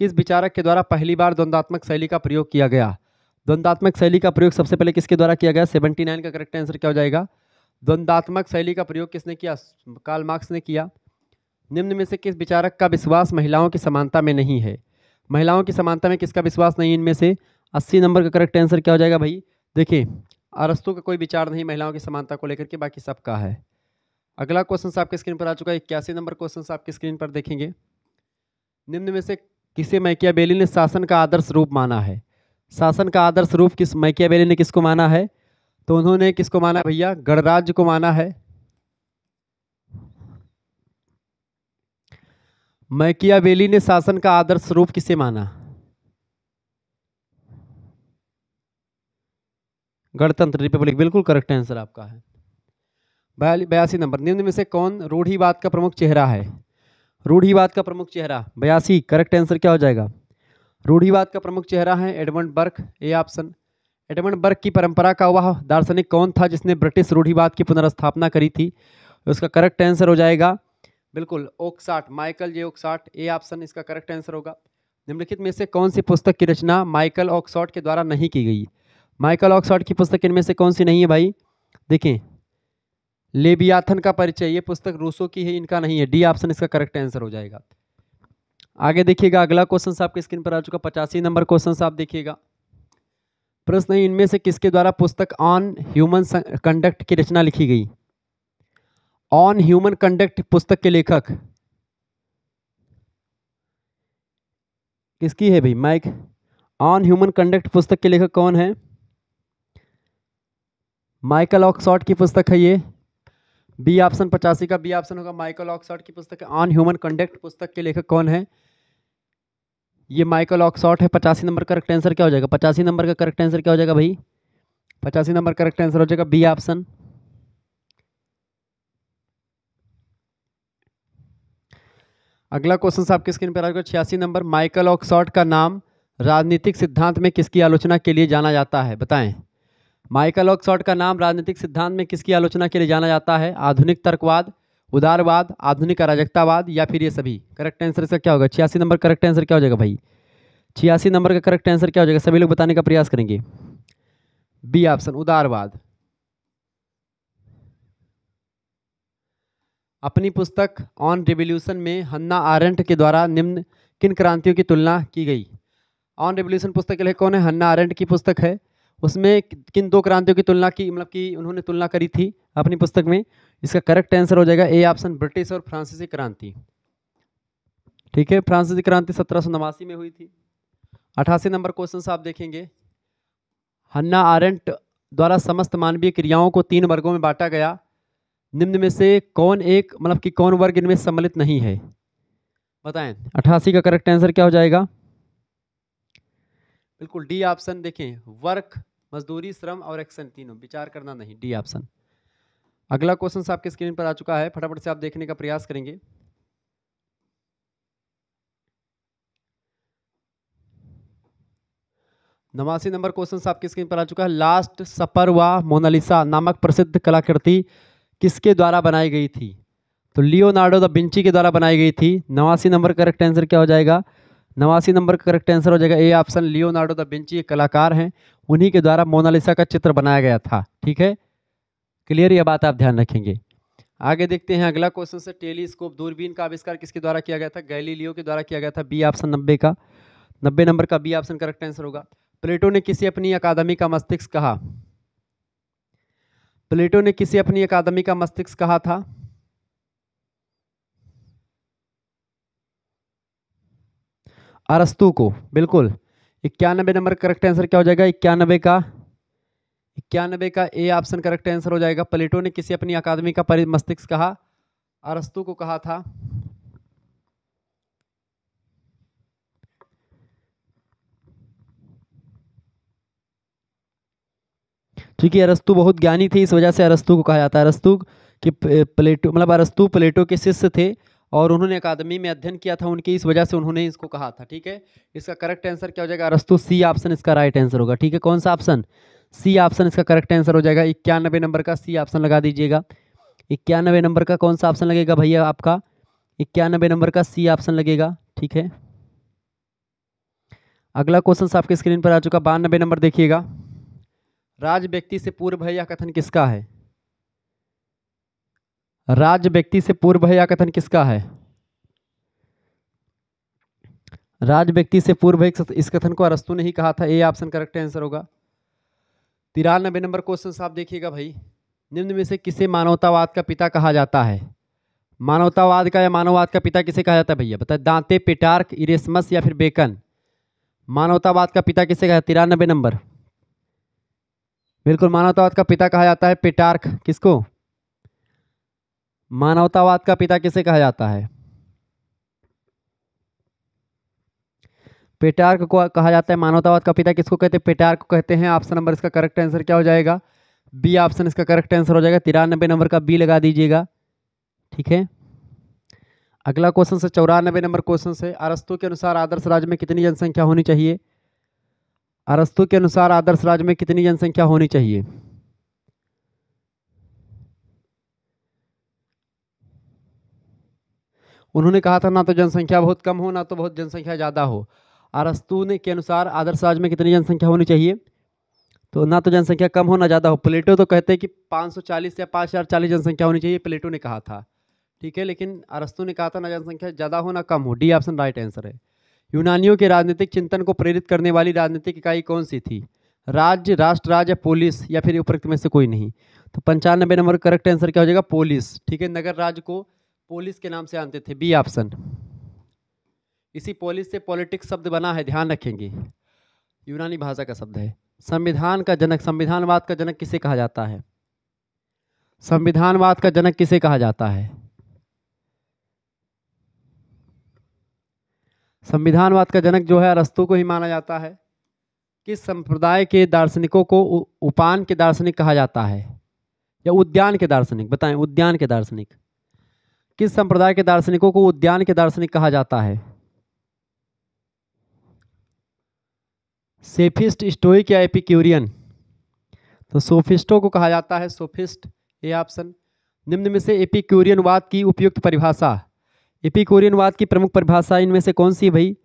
किस विचारक के द्वारा पहली बार द्वंद्वात्मक शैली का प्रयोग किया गया? द्वंद्वात्मक शैली का प्रयोग सबसे पहले किसके द्वारा किया गया? 79 का करेक्ट आंसर क्या हो जाएगा? द्वंद्वात्मक शैली का प्रयोग किसने किया? कार्ल मार्क्स ने किया। निम्न में से किस विचारक का विश्वास महिलाओं की समानता में नहीं है? महिलाओं की समानता में किसका विश्वास नहीं इनमें से? 80 नंबर का करेक्ट आंसर क्या हो जाएगा भाई? देखिए, अरस्तु का कोई विचार नहीं महिलाओं की समानता को लेकर के, बाकी सबका है। अगला क्वेश्चन आपके स्क्रीन पर आ चुका है। 81 नंबर क्वेश्चन आपकी स्क्रीन पर देखेंगे। निम्न में से किसे मैकियावेली ने शासन का आदर्श रूप माना है? शासन का आदर्श रूप किस मैकियावेली ने किसको माना है? तो उन्होंने किसको माना भैया? गणराज्य को माना है। मैकियावेली ने शासन का आदर्श रूप किसे माना? गणतंत्र, रिपब्लिक, बिल्कुल करेक्ट आंसर आपका है। 82 नंबर, निम्न में से कौन रूढ़िवाद का प्रमुख चेहरा है? रूढ़िवाद का प्रमुख चेहरा 82, करेक्ट आंसर क्या हो जाएगा? रूढ़िवाद का प्रमुख चेहरा है Edmund Burke, A option. Edmund Burke की परंपरा का वह दार्शनिक कौन था जिसने ब्रिटिश रूढ़िवाद की पुनर्स्थापना करी थी? उसका करेक्ट आंसर हो जाएगा बिल्कुल ओकसाट, माइकल जे ओकसाट, ए ऑप्शन इसका करेक्ट आंसर होगा। निम्नलिखित में से कौन सी पुस्तक की रचना माइकल ऑक्सफोर्ड के द्वारा नहीं की गई? माइकल ऑक्सफोर्ड की पुस्तक इनमें से कौन सी नहीं है भाई? देखें, लेवियाथन का परिचय, ये पुस्तक रूसो की है, इनका नहीं है। डी ऑप्शन इसका करेक्ट आंसर हो जाएगा। आगे देखिएगा, अगला क्वेश्चन आपके स्क्रीन पर आ चुका, 85 नंबर क्वेश्चन आप देखिएगा। प्रश्न है, इनमें से किसके द्वारा पुस्तक ऑन ह्यूमन कंडक्ट की रचना लिखी गई? ऑन ह्यूमन कंडक्ट पुस्तक के लेखक किसकी है भाई? ऑन ह्यूमन कंडक्ट पुस्तक के लेखक कौन है? माइकल ऑक्सफोर्ड की पुस्तक है ये। बी ऑप्शन 85 का बी ऑप्शन होगा, माइकल ऑक्सफोर्ड की पुस्तक है। ऑन ह्यूमन कंडक्ट पुस्तक के लेखक कौन है? ये माइकल ऑक्सफोर्ड है। 85 नंबर करेक्ट आंसर क्या हो जाएगा? 85 नंबर का करेक्ट आंसर क्या हो जाएगा भाई? 85 नंबर करेक्ट आंसर हो जाएगा बी ऑप्शन। अगला क्वेश्चन आपके स्क्रीन पर आएगा 86 नंबर। माइकल ऑक्सफोर्ड का नाम राजनीतिक सिद्धांत में किसकी आलोचना के लिए जाना जाता है? बताएं। माइकल ऑक्सफोर्ड का नाम राजनीतिक सिद्धांत में किसकी आलोचना के लिए जाना जाता है? आधुनिक तर्कवाद, उदारवाद, आधुनिक अराजकतावाद या फिर ये सभी? करेक्ट आंसर इसका क्या होगा? 86 नंबर करेक्ट आंसर क्या हो जाएगा भाई? 86 नंबर का करेक्ट आंसर क्या हो जाएगा? सभी लोग बताने का प्रयास करेंगे। बी ऑप्शन, उदारवाद। अपनी पुस्तक ऑन रिवॉल्यूशन में हन्ना आरेंट के द्वारा निम्न किन क्रांतियों की तुलना की गई? ऑन रिवॉल्यूशन पुस्तक के लिए कौन है? हन्ना आरेंट की पुस्तक है। उसमें किन दो क्रांतियों की तुलना की, मतलब कि उन्होंने तुलना करी थी अपनी पुस्तक में? इसका करेक्ट आंसर हो जाएगा ए ऑप्शन, ब्रिटिश और फ्रांसीसी क्रांति। ठीक है, फ्रांसीसी क्रांति 1789 में हुई थी। 88 नंबर क्वेश्चन आप देखेंगे। हन्ना आरेंट द्वारा समस्त मानवीय क्रियाओं को 3 वर्गों में बांटा गया। निम्न में से कौन एक, मतलब कि कौन वर्ग इनमें सम्मिलित नहीं है? बताएं। 88 का करेक्ट आंसर क्या हो जाएगा? बिल्कुल डी ऑप्शन। देखें, वर्क, मजदूरी, श्रम और एक्शन, तीनों। विचार करना नहीं, डी ऑप्शन। अगला क्वेश्चन आपके स्क्रीन पर आ चुका है, फटाफट से आप देखने का प्रयास करेंगे। नवासी नंबर क्वेश्चन आपकी स्क्रीन पर आ चुका है। लास्ट सपर व मोनालिसा नामक प्रसिद्ध कलाकृति किसके द्वारा बनाई गई थी? तो लियोनार्डो दा विंची के द्वारा बनाई गई थी। 89 नंबर करेक्ट आंसर क्या हो जाएगा? 89 नंबर का करेक्ट आंसर हो जाएगा A option, Leonardo da Vinci एक कलाकार हैं, उन्हीं के द्वारा मोनालिसा का चित्र बनाया गया था। ठीक है, क्लियर? यह बात आप ध्यान रखेंगे। आगे देखते हैं अगला क्वेश्चन से। टेलीस्कोप, दूरबीन का आविष्कार किसके द्वारा किया गया था? गैलीलियो के द्वारा किया गया था। बी ऑप्शन 90 का, 90 नंबर का बी ऑप्शन करेक्ट आंसर होगा। प्लेटो ने किसी अपनी अकादमी का मस्तिष्क कहा? प्लेटो ने किसी अपनी अकादमी का मस्तिष्क कहा था? अरस्तु को। बिल्कुल, 91 नंबर करेक्ट आंसर क्या हो जाएगा? 91 का ए ऑप्शन करेक्ट आंसर हो जाएगा। प्लेटो ने किसी अपनी अकादमी का मस्तिष्क कहा? अरस्तु को कहा था। क्योंकि अरस्तु बहुत ज्ञानी थे, इस वजह से अरस्तु को कहा जाता है। अरस्तु कि प्लेटो, मतलब अरस्तु प्लेटो के शिष्य थे और उन्होंने अकादमी में अध्ययन किया था उनकी, इस वजह से उन्होंने इसको कहा था। ठीक है, इसका करेक्ट आंसर क्या हो जाएगा? अरस्तु, सी ऑप्शन इसका राइट आंसर होगा। ठीक है, कौन सा ऑप्शन? सी ऑप्शन इसका करेक्ट आंसर हो जाएगा। 91 नंबर का सी ऑप्शन लगा दीजिएगा। 91 नंबर का कौन सा ऑप्शन लगेगा भैया आपका? 91 नंबर का सी ऑप्शन लगेगा। ठीक है, अगला क्वेश्चन आपके स्क्रीन पर आ चुका। 92 नंबर देखिएगा। राज व्यक्ति से पूर्व है यह कथन किसका है? राज व्यक्ति से पूर्व है यह कथन किसका है? राज व्यक्ति से पूर्व है, इस कथन को अरस्तु ने ही कहा था। ए ऑप्शन करेक्ट आंसर होगा। 93 नंबर क्वेश्चन आप देखिएगा भाई। निम्न में से किसे मानवतावाद का पिता कहा जाता है? मानवतावाद का या मानववाद का पिता किसे कहा जाता है भैया? बताए। दांते, पेटार्क, इरेस्मस या फिर बेकन? मानवतावाद का पिता किसे कहा? 93 नंबर। बिल्कुल, मानवतावाद का पिता कहा जाता है पेटार्क। किसको? मानवतावाद का पिता किसे कहा जाता है? पेटार्क को कहा जाता है। मानवतावाद का पिता किसको कहते हैं? पेटार्क को कहते हैं। ऑप्शन नंबर इसका करेक्ट आंसर क्या हो जाएगा? बी ऑप्शन इसका करेक्ट आंसर हो जाएगा। 93 नंबर का बी लगा दीजिएगा। ठीक है, अगला क्वेश्चन से 94 नंबर क्वेश्चन से। अरस्तु के अनुसार आदर्श राज्य में कितनी जनसंख्या होनी चाहिए? अरस्तु के अनुसार आदर्श राज्य में कितनी जनसंख्या होनी चाहिए? उन्होंने कहा था ना तो जनसंख्या बहुत कम हो, ना तो बहुत जनसंख्या ज़्यादा हो। अरस्तु ने के अनुसार आदर्श राज्य में कितनी जनसंख्या होनी चाहिए? तो ना तो जनसंख्या कम हो ना ज़्यादा हो। प्लेटो तो कहते हैं कि 540 या 5040 जनसंख्या होनी चाहिए, प्लेटो ने कहा था। ठीक है, लेकिन अरस्तु ने कहा था ना जनसंख्या ज़्यादा हो ना कम हो। डी ऑप्शन राइट आंसर है। यूनानियों के राजनीतिक चिंतन को प्रेरित करने वाली राजनीतिक इकाई कौन सी थी? राज्य, राष्ट्र राज्य, पुलिस या फिर उपरोक्त में से कोई नहीं? तो 95 नंबर करेक्ट आंसर क्या हो जाएगा? पुलिस। ठीक है, नगर राज्य को पुलिस के नाम से जानते थे। B option. इसी पुलिस से पॉलिटिक्स शब्द बना है, ध्यान रखेंगे। यूनानी भाषा का शब्द है। संविधान का जनक, संविधानवाद का जनक किसे कहा जाता है? संविधानवाद का जनक किसे कहा जाता है? संविधानवाद का जनक जो है अरस्तू को ही माना जाता है। किस संप्रदाय के दार्शनिकों को उपान के दार्शनिक कहा जाता है, या उद्यान के दार्शनिक? बताएं, उद्यान के दार्शनिक। किस संप्रदाय के दार्शनिकों को उद्यान के दार्शनिक कहा जाता है? सेफिस्ट, स्टोइक या एपिक्यूरियन? तो सोफिस्टों को कहा जाता है सोफिस्ट, ये ऑप्शन। निम्न में से एपिक्यूरियनवाद की उपयुक्त परिभाषा, एपिक्यूरियनवाद की प्रमुख परिभाषा इनमें से कौन सी है भाई?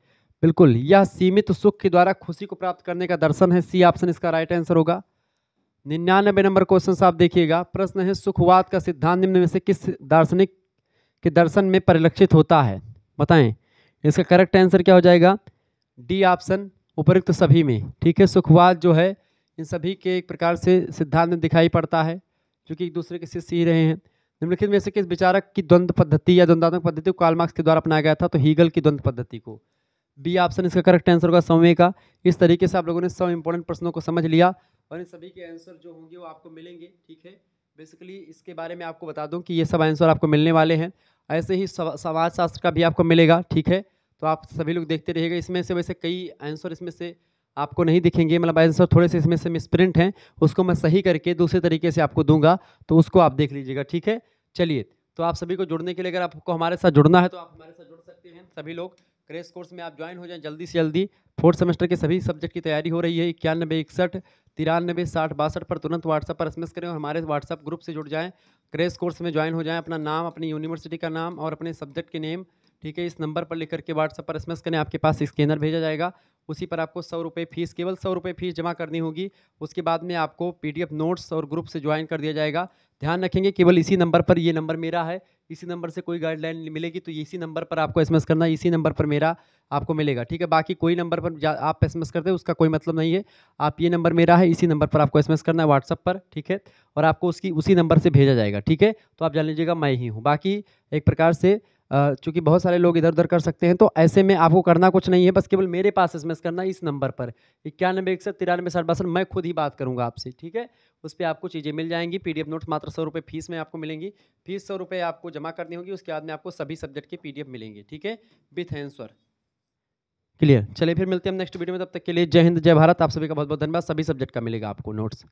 बिल्कुल, यह सीमित सुख के द्वारा खुशी को प्राप्त करने का दर्शन है। सी ऑप्शन इसका राइट आंसर होगा। 99 नंबर क्वेश्चन आप देखिएगा। प्रश्न है, सुखवाद का सिद्धांत निम्न में से किस दार्शनिक के दर्शन में परिलक्षित होता है? बताएं, इसका करेक्ट आंसर क्या हो जाएगा? डी ऑप्शन, उपयुक्त सभी में। ठीक है, सुखवाद जो है इन सभी के एक प्रकार से सिद्धांत में दिखाई पड़ता है, क्योंकि एक दूसरे के शिष्य ही रहे हैं। निम्नलिखित में से किस विचारक की द्वंद्व पद्धति या द्वंद्वात्मक पद्धति को कार्ल मार्क्स के द्वारा अपनाया गया था? तो हीगल की द्वंद्व पद्धति को। बी ऑप्शन इसका करेक्ट आंसर होगा, समय का। इस तरीके से आप लोगों ने 100 इंपॉर्टेंट प्रश्नों को समझ लिया और इन सभी के आंसर जो होंगे वो आपको मिलेंगे। ठीक है, बेसिकली इसके बारे में आपको बता दूं कि ये सब आंसर आपको मिलने वाले हैं। ऐसे ही समाजशास्त्र का भी आपको मिलेगा। ठीक है, तो आप सभी लोग देखते रहिएगा। इसमें से वैसे कई आंसर इसमें से आपको नहीं दिखेंगे, मतलब आंसर थोड़े से इसमें से मिसप्रिंट हैं, उसको मैं सही करके दूसरे तरीके से आपको दूंगा, तो उसको आप देख लीजिएगा। ठीक है, चलिए, तो आप सभी को जुड़ने के लिए, अगर आपको हमारे साथ जुड़ना है तो आप हमारे साथ जुड़ सकते हैं। सभी लोग क्रैश कोर्स में आप ज्वाइन हो जाएं जल्दी से जल्दी। 4th सेमेस्टर के सभी सब्जेक्ट की तैयारी हो रही है। 91 61 93 60 62 पर तुरंत व्हाट्सएप पर एसएमएस करें और हमारे व्हाट्सएप ग्रुप से जुड़ जाएं। क्रैश कोर्स में ज्वाइन हो जाएं, अपना नाम, अपनी यूनिवर्सिटी का नाम और अपने सब्जेक्ट के नेम, ठीक है, इस नंबर पर लिख करके व्हाट्सएप पर एसएमएस करें। आपके पास स्कैनर भेजा जाएगा, उसी पर आपको 100 रुपये फीस, केवल 100 रुपये फीस जमा करनी होगी। उसके बाद में आपको पीडीएफ नोट्स और ग्रुप से ज्वाइन कर दिया जाएगा। ध्यान रखेंगे, केवल इसी नंबर पर, ये नंबर मेरा है, इसी नंबर से कोई गाइडलाइन मिलेगी तो इसी नंबर पर आपको एसएमएस करना है, इसी नंबर पर मेरा आपको मिलेगा। ठीक है, बाकी कोई नंबर पर आप एसएमएस करते हैं उसका कोई मतलब नहीं है। आप, ये नंबर मेरा है, इसी नंबर पर आपको एसएमएस करना है व्हाट्सएप पर। ठीक है, और आपको उसी नंबर से भेजा जाएगा। ठीक है, तो आप जान लीजिएगा मैं ही हूँ। बाकी एक प्रकार से चूंकि बहुत सारे लोग इधर उधर कर सकते हैं, तो ऐसे में आपको करना कुछ नहीं है, बस केवल मेरे पास एसएमएस करना है इस नंबर पर 91 61 93 60 62। मैं खुद ही बात करूंगा आपसे। ठीक है, उस पर आपको चीज़ें मिल जाएंगी। पीडीएफ नोट्स मात्र 100 रुपये फीस में आपको मिलेंगी। फीस 100 रुपये आपको जमा करनी होगी, उसके बाद में आपको सभी सब्जेक्ट के पीडीएफ मिलेंगे। ठीक है, विथ आंसर। क्लियर? चलिए फिर मिलते हैं हम नेक्स्ट वीडियो में, तब तक के लिए जय हिंद जय भारत। आप सभी का बहुत बहुत धन्यवाद। सभी सब्जेक्ट का मिलेगा आपको नोट्स।